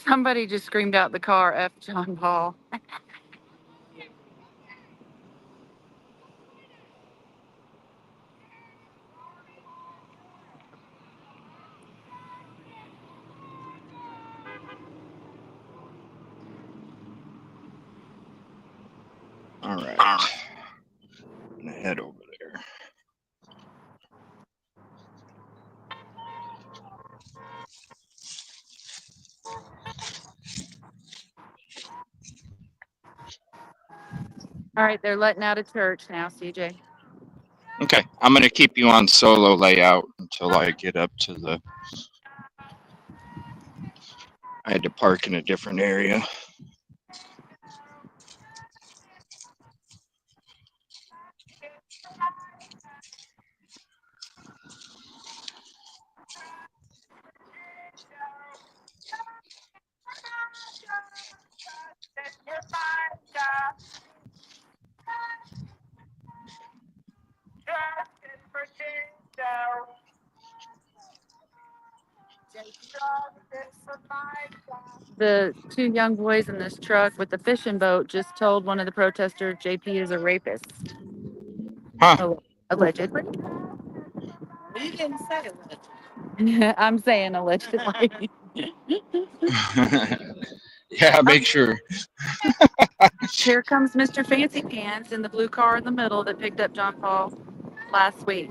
Somebody just screamed out the car, F. John Paul. All right. I'm gonna head over there. All right, they're letting out of church now, CJ. Okay, I'm gonna keep you on solo layout until I get up to the. I had to park in a different area. The two young boys in this truck with the fishing boat just told one of the protesters JP is a rapist. Huh. Allegedly. You didn't say it. I'm saying allegedly. Yeah, make sure. Here comes Mr. Fancy Pants in the blue car in the middle that picked up John Paul last week.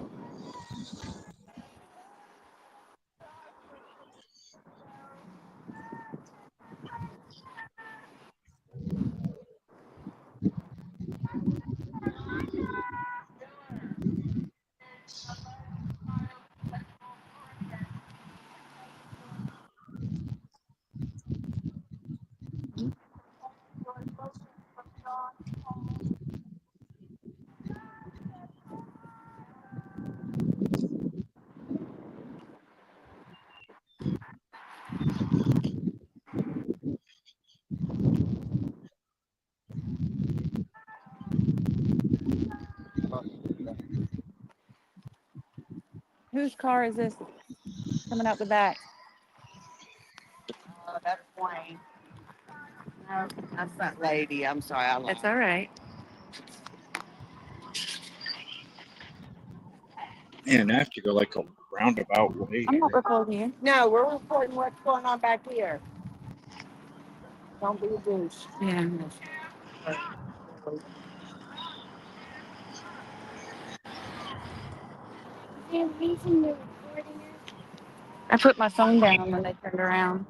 Whose car is this coming out the back? That's Wayne. No, that's that lady. I'm sorry. I lied. It's all right. Man, I have to go like a roundabout way. I'm not recording you. No, we're reporting what's going on back here. Don't be a douche. Yeah. I put my phone down when they turned around.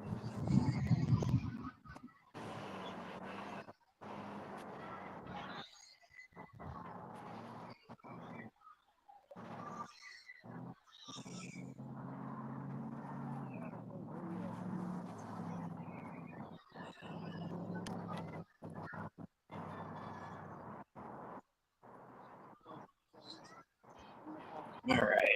All right.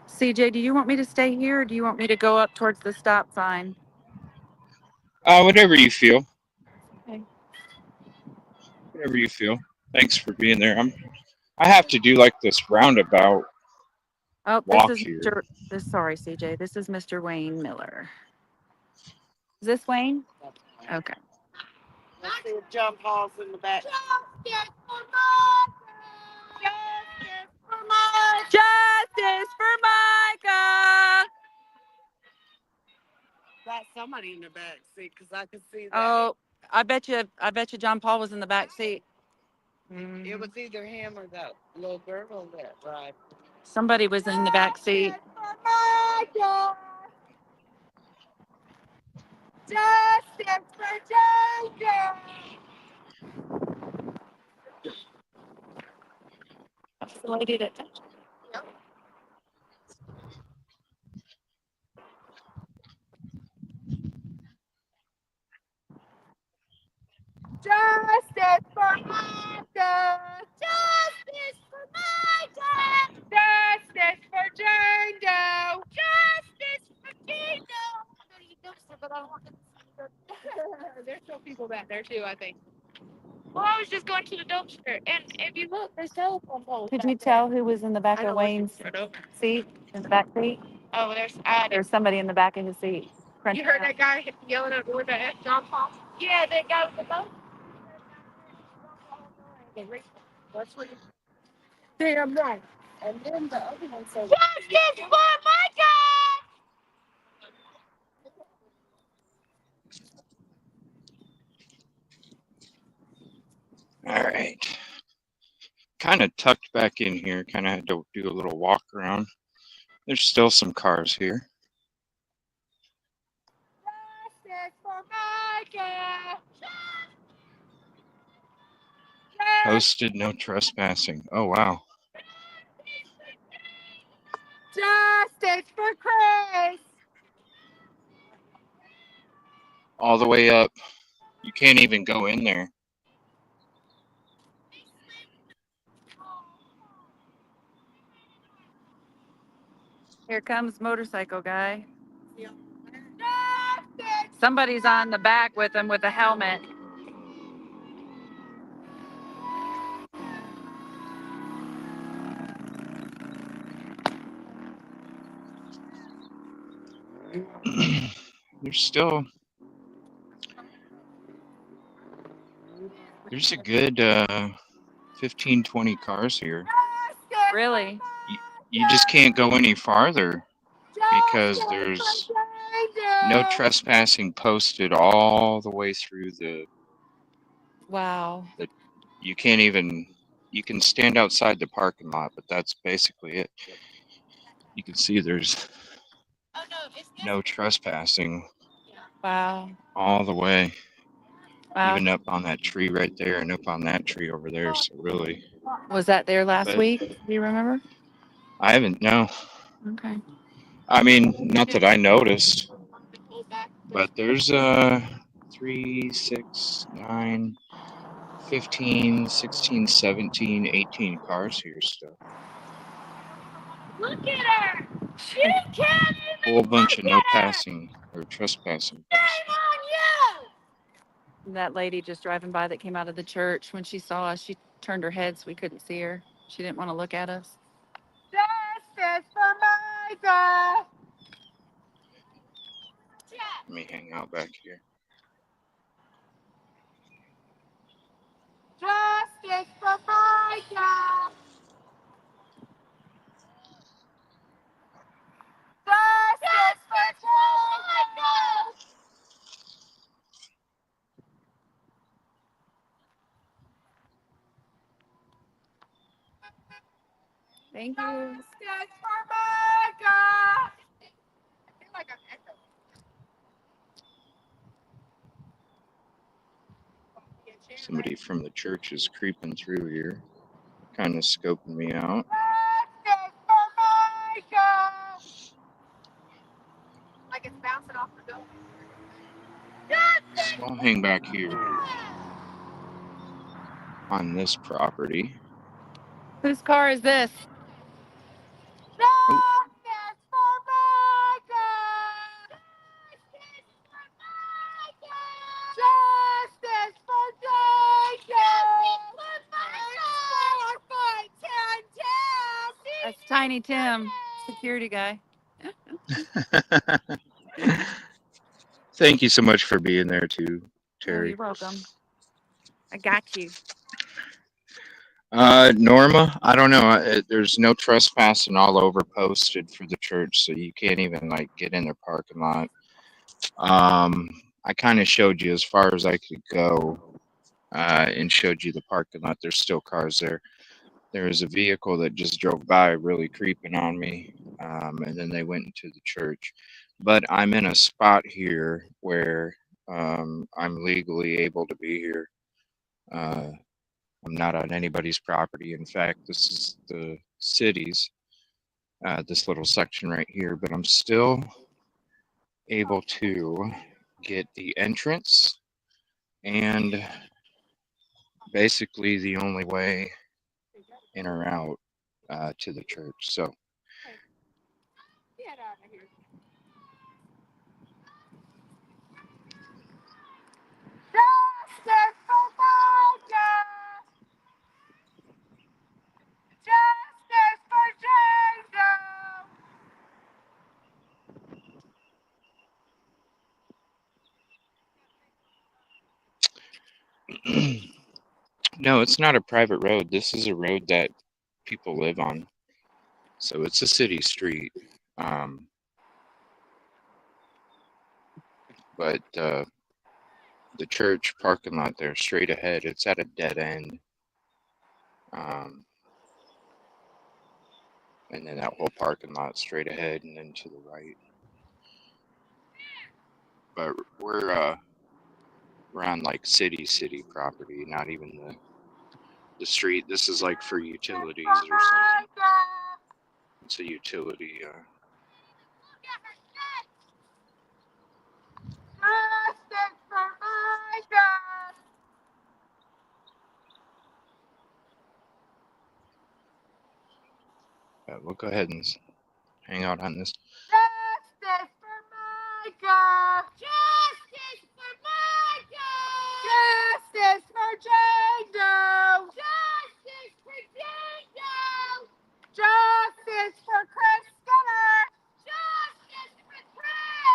CJ, do you want me to stay here or do you want me to go up towards the stop sign? Whatever you feel. Okay. Whatever you feel. Thanks for being there. I have to do like this roundabout Oh, walk here. sorry, CJ. This is Mr. Wayne Miller. Is this Wayne? Okay. Let's see if John Paul's in the back. Justice for Micah! Got somebody in the back seat because I could see that. Oh, I bet you John Paul was in the back seat. It was either him or that little girl that right. Somebody was in the back seat. Justice for Jojo! That's the lady that touched. Justice for Micah! Justice for Micah! Justice for Jane Doe! Justice for Jane Doe! There's still people back there too, I think. Well, I was just going to the dumpster, and if you look, there's telephone poles. Could you tell who was in the back of Wayne's seat? In the back seat? Oh, there's somebody in the back of his seat. You heard that guy yelling at the F John Paul? Yeah, that guy with the boat. That's what. Damn right. And then the other one says, "Justice for Micah!" All right. Kind of tucked back in here. Kind of had to do a little walk around. There's still some cars here. Justice for Micah! Posted no trespassing. Oh, wow. Justice for Chris! All the way up. You can't even go in there. Here comes motorcycle guy. Somebody's on the back with him with a helmet. There's a good 15, 20 cars here. Really? You just can't go any farther because there's no trespassing posted all the way through the. Wow. You can't even. You can stand outside the parking lot, but that's basically it. You can see there's no trespassing Wow. all the way, Wow. even up on that tree right there and up on that tree over there. So really, Was that there last but week? Do you remember? I haven't. No, Okay. I mean, not that I noticed, but there's 3, 6, 9, 15, 16, 17, 18 cars here still. Look at her! You can't even Whole bunch of look no at her! passing or trespassing Shame posted. on you! That lady just driving by that came out of the church, when she saw us, she turned her head so we couldn't see her. She didn't want to look at us. Justice for Micah! Let me hang out back here. Justice for Micah! Justice for Micah! Thank you. Justice for Micah! I feel like I'm echoing. Somebody from the church is creeping through here, kind of scoping me out. Justice for Micah! Like it's bouncing off the building. Justice! So I'll hang back here on this property. Whose car is this? Justice for Micah! Justice for Micah! Justice for Jacob! That's Tiny Tim, security guy. Thank you so much for being there too, Oh, Terry. you're welcome. I got you. Norma, I don't know. There's no trespassing all over posted for the church, so you can't even like get in their parking lot. I kind of showed you as far as I could go, and showed you the parking lot. There's still cars there. There was a vehicle that just drove by, really creeping on me, and then they went into the church. But I'm in a spot here where I'm legally able to be here. I'm not on anybody's property. In fact, this is the city's, this little section right here, but I'm still able to get the entrance and basically the only way in or out to the church. So Get out of here. Justice for Micah! Justice for Jacob! no, it's not a private road. This is a road that people live on. So it's a city street. But the church parking lot there, straight ahead, it's at a dead end. And then that whole parking lot straight ahead and then to the right. But we're on like city property, not even the street. This is like for utilities or something. It's a utility. Justice for Micah! We'll go ahead and hang out on this. Justice for Micah! Justice for Micah! Justice for Jacob! Justice for Jacob! Justice for Chris Skinner! Justice for Chris!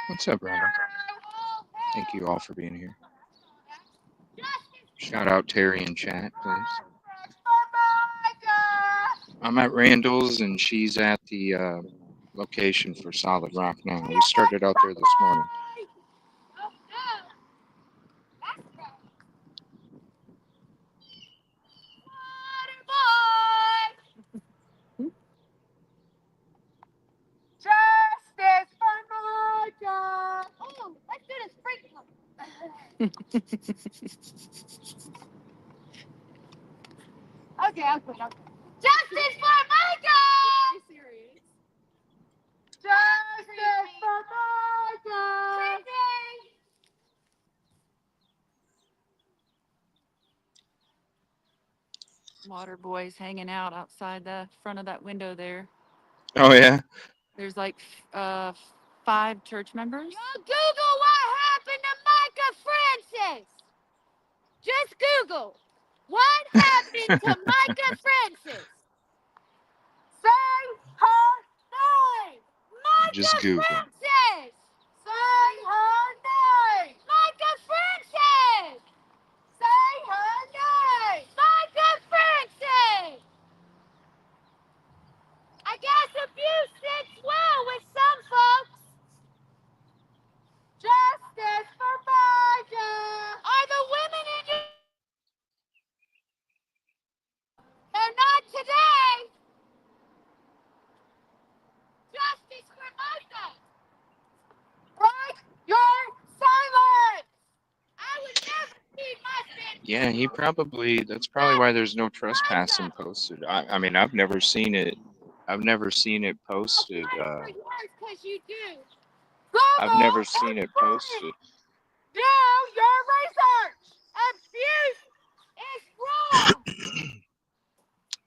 What's up, Randall? Thank you all for being here. Shout out Terry in chat, please. I'm at Randall's and she's at the location for Solid Rock now. We started out there this morning. Justice for Micah! Oh, let's do the sprinkler. Okay, I'll put it up. Justice for Micah! Be serious. Justice for Micah! Water boys hanging out outside the front of that window there. Oh, yeah? There's like 5 church members. Google what happened to Micah Francis. Just Google what happened to Micah Francis. Say her name. Micah Just Google. Francis. Say her name. Micah Francis. Say her name. Micah Francis. I guess abuse sits well with some folks. Justice for Micah. Are the women in your... They're not today. Justice for Micah. Break your silence. I would never see my son. Yeah, that's probably why there's no trespassing posted. I mean, I've never seen it posted. For yours, 'cause you do. I've never seen it posted. Do your research. Abuse is wrong.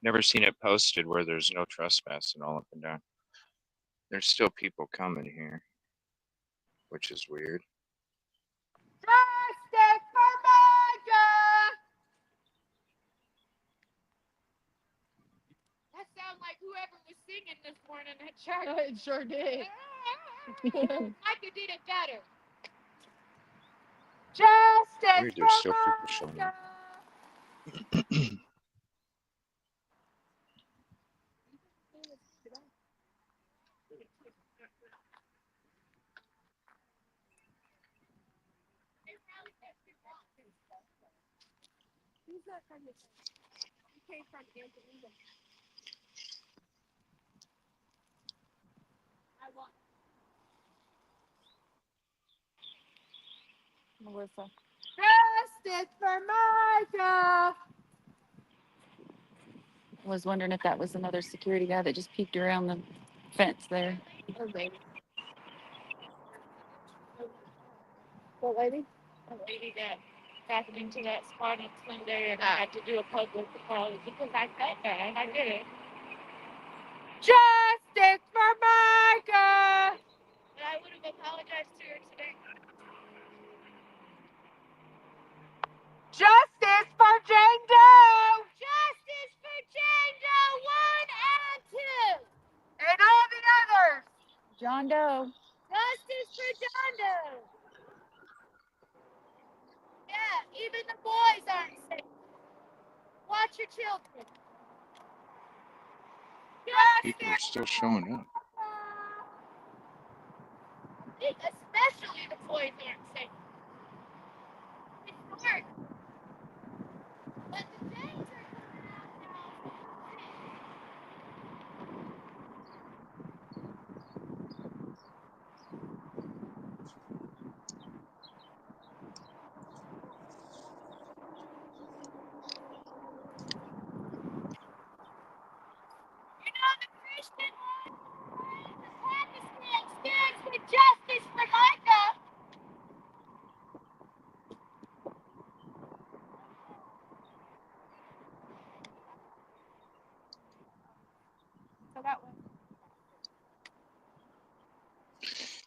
Never seen it posted where there's no trespassing all up and down. There's still people coming here, which is weird. Justice for Micah. That sounds like whoever was singing this morning at church. It sure did. Micah did it better. Justice Weird, there's still people showing up. Melissa. Justice for Micah. I was wondering if that was another security guy that just peeked around the fence there. What lady? A lady that happened into that spot on Sunday and I had to do a public apology because I felt bad and I did it. Justice for Micah! But I would have apologized to her today. Justice for Jane Doe! Justice for Jane Doe 1 and 2! And all the others! John Doe. Justice for John Doe! Yeah, even the boys aren't safe. Watch your children. People are still showing up. Especially the boys aren't safe. It's hard. But the danger coming out now. You know the Christian one? The Pakistan stands with justice for Micah. So that one.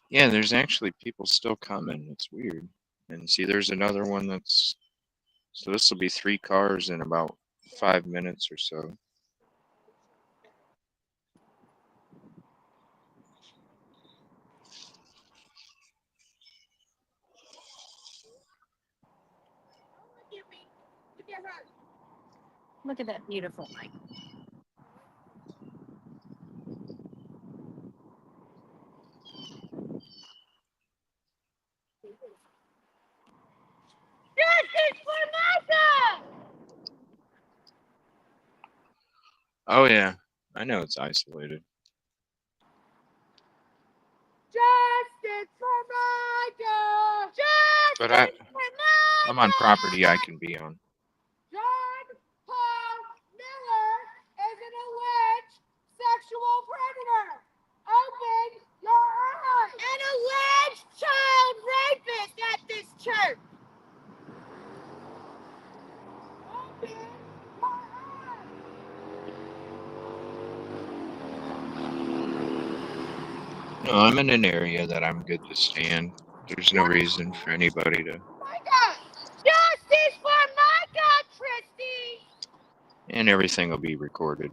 Yeah, there's actually people still coming. It's weird. And see, there's another one so this will be 3 cars in about 5 minutes or so. Look at that beautiful light. Justice for Micah! Oh yeah, I know it's isolated. Justice for Micah! But Justice for Micah! I'm on property I can be on. John Paul Miller is an alleged sexual predator. Open your eyes. An alleged child rapist at this church. Open your eyes. No, I'm in an area that I'm good to stand. There's no reason for anybody to. Micah! Justice for Micah, Tristy! And everything will be recorded.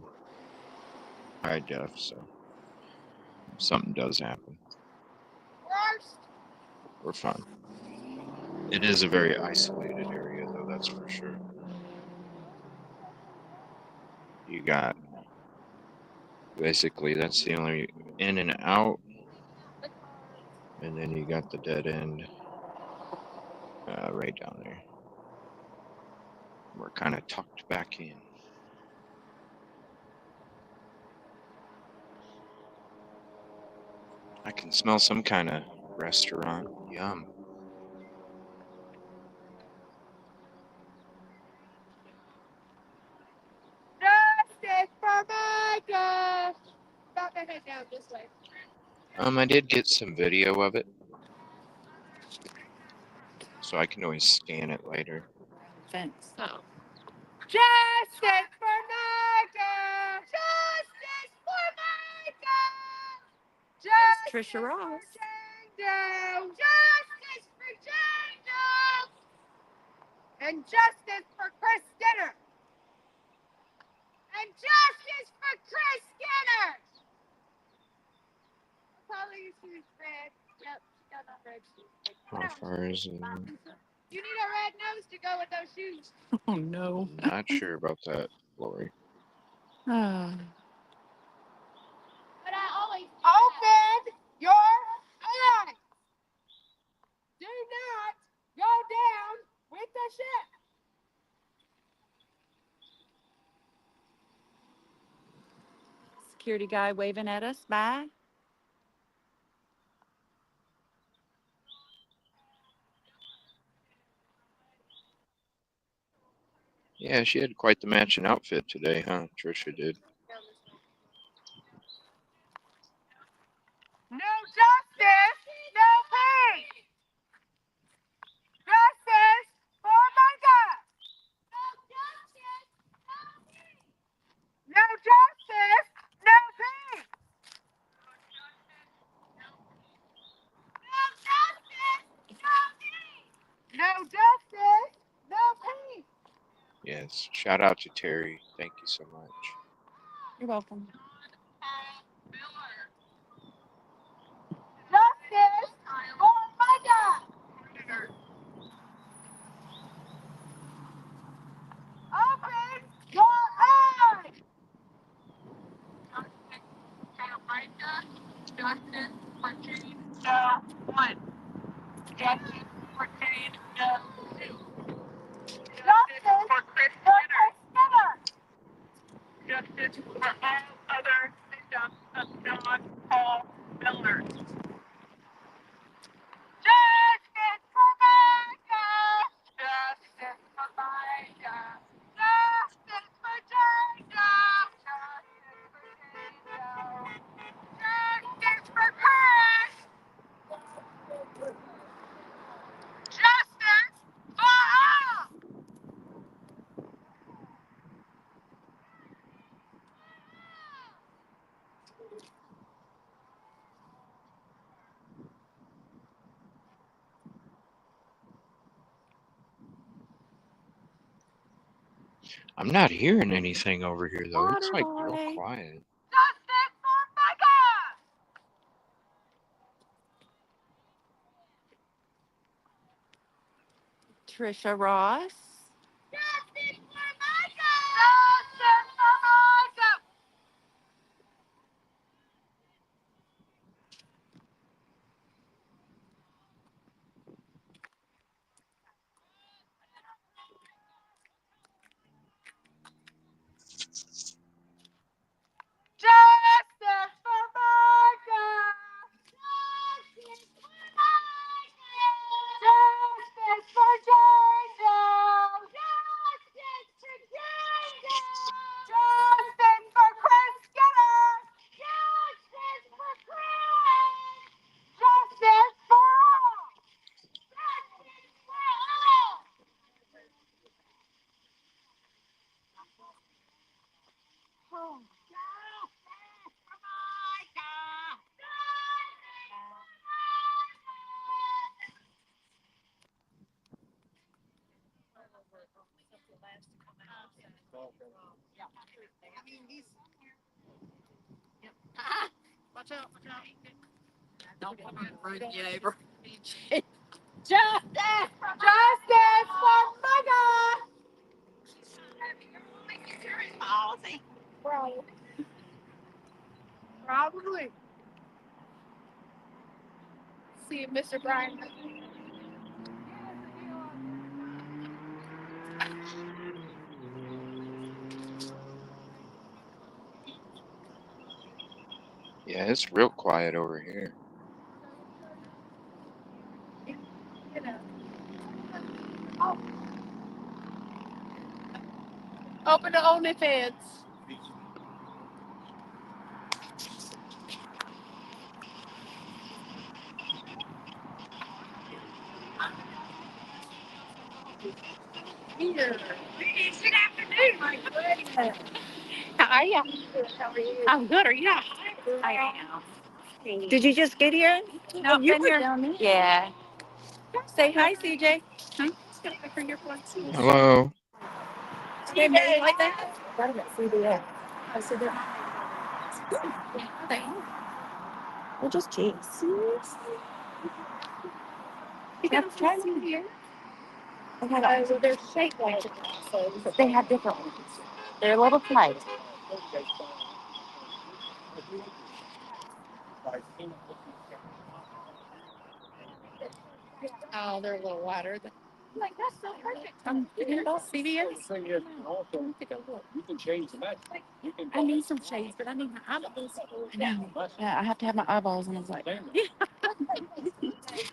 High def, so if something does happen, Worst. we're fine. It is a very isolated area, though, that's for sure. You got basically that's the only in and out, and then you got the dead end right down there. We're kind of tucked back in. I can smell some kind of restaurant. Yum. Justice for Micah! About to head down this way. I did get some video of it, so I can always scan it later. Fence. Oh. Justice for Micah! Justice for Micah! Justice Trisha Ross. for Jane Doe! Justice for Jane Doe! And justice for Chris Skinner! And justice for Chris Skinner! Probably your shoes red. Yep, she got on red shoes. How far is it? You need a red nose to go with those shoes. Oh no. Not sure about that, Lori. Ah. But I always open your eyes. Do not go down with the ship. Security guy waving at us. Bye. Yeah, she had quite the matching outfit today, huh? Trisha did. No justice, no peace. Justice for Micah. No justice, no peace. No justice, no peace. No justice, no peace. Yes. Shout out to Terry. Thank you so much. You're welcome. Justice for Micah. Open your eyes. Justice for Jane Doe 1. Justice for Jane Doe 2. Justice for Chris Skinner. Justice for all other victims of John Paul Miller. Justice for Micah. Justice for Micah. Justice for Jane Doe. Justice for Jane Doe. Justice for Chris. Justice for all. I'm not hearing anything over here, though. It's like real Waterboy. quiet. Justice for Micah. Trisha Ross. Justice for Micah. Don't come on, run you over. Justice for my God. Policy. Probably. See you, Mr. Brian. Yeah, it's real quiet over here. Open the OnlyFans. Good afternoon, my good. How are you? How are you? I'm good. Are you not? I am. Did you just get here? No, You been were here. down there. Yeah. Say hi, CJ. For your places. Hello. They made like that? Got him at CBS. I said they're They're just cheese. You got to try them here. Well, they're shaped like it. But they have different ones. They're a little tight. Oh, they're a little wider. Like, that's so perfect. CVS. You can change the match. I need some shades, but I need my eyeballs. I know. Yeah, I have to have my eyeballs, and I was like,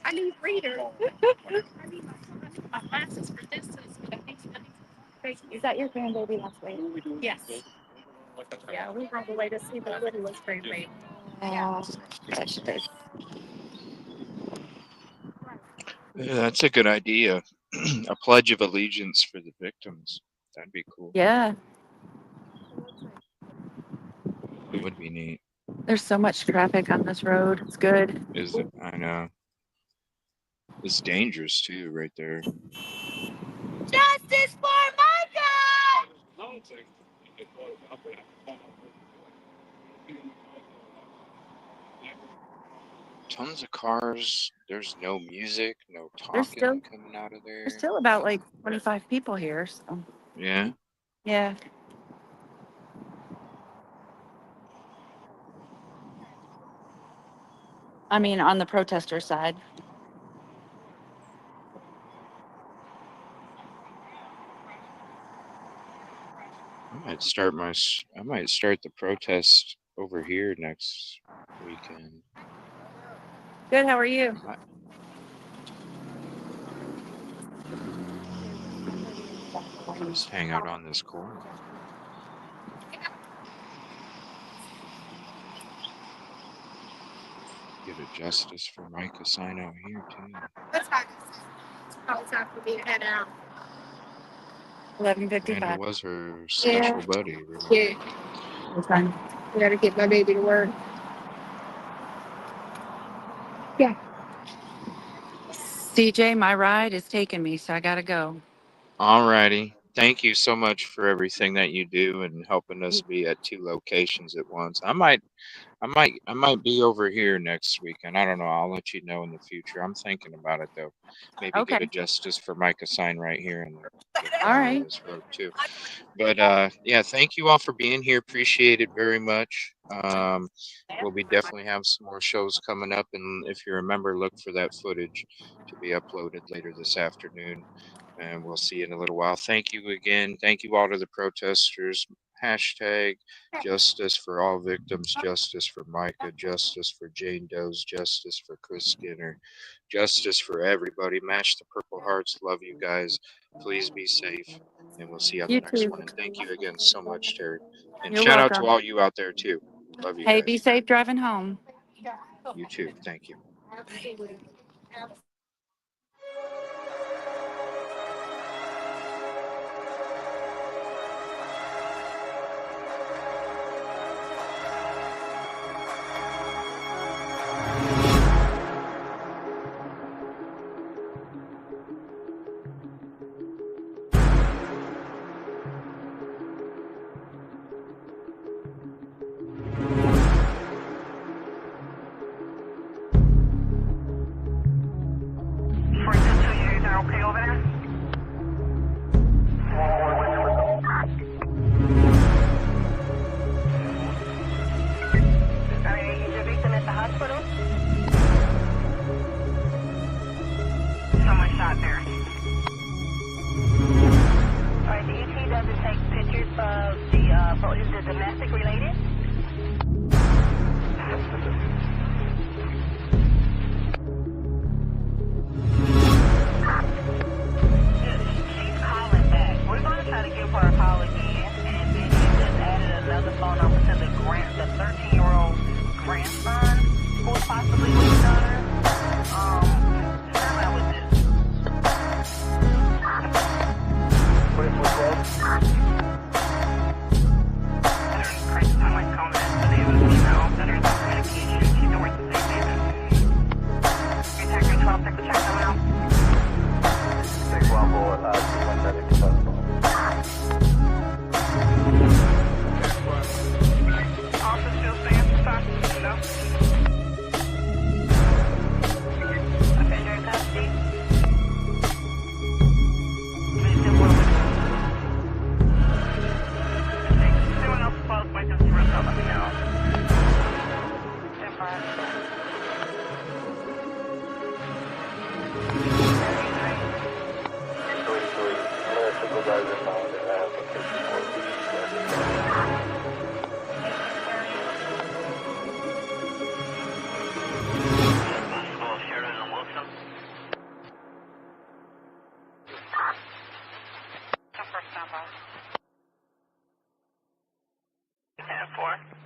I need readers. I need my glasses for distance, but I need is that your grandbaby last week? Yes. Yeah, we were on the way to see the littlest grandbaby. Yeah. Yeah, that's a good idea. A pledge of allegiance for the victims. That'd be cool. Yeah. It would be neat. There's so much traffic on this road. It's good. Is it? I know. It's dangerous too, right there. Justice for my God! Tons of cars. There's no music, no There's talking coming out of there. There's still about like 25 people here. So. Yeah. Yeah. I mean, on the protester side. I might start the protest over here next weekend. Good. How are you? Just hang out on this corner. Get a justice for Micah sign out here too. That's fine. It's probably time for me to head out. 11:55. Randall was her special buddy. Remember? Yeah. It's fine. I gotta get my baby to work. Yeah. CJ, my ride is taking me, so I gotta go. Alrighty. Thank you so much for everything that you do and helping us be at 2 locations at once. I might be over here next weekend. I don't know. I'll let you know in the future. I'm thinking about it though. Maybe get a justice for Micah sign right here in the all right. this road too. But yeah, thank you all for being here. Appreciate it very much. We'll be definitely have some more shows coming up, and if you remember, look for that footage to be uploaded later this afternoon. And we'll see you in a little while. Thank you again. Thank you all to the protesters. Hashtag justice for all victims, justice for Micah, justice for Jane Doe's, justice for Chris Skinner, justice for everybody. Match the Purple Hearts. Love you guys. Please be safe. And we'll see you on the next one. And thank you again so much, Terry. And shout out to all you out there too. Love you Hey, guys. be safe driving home. You too. Thank you. 4.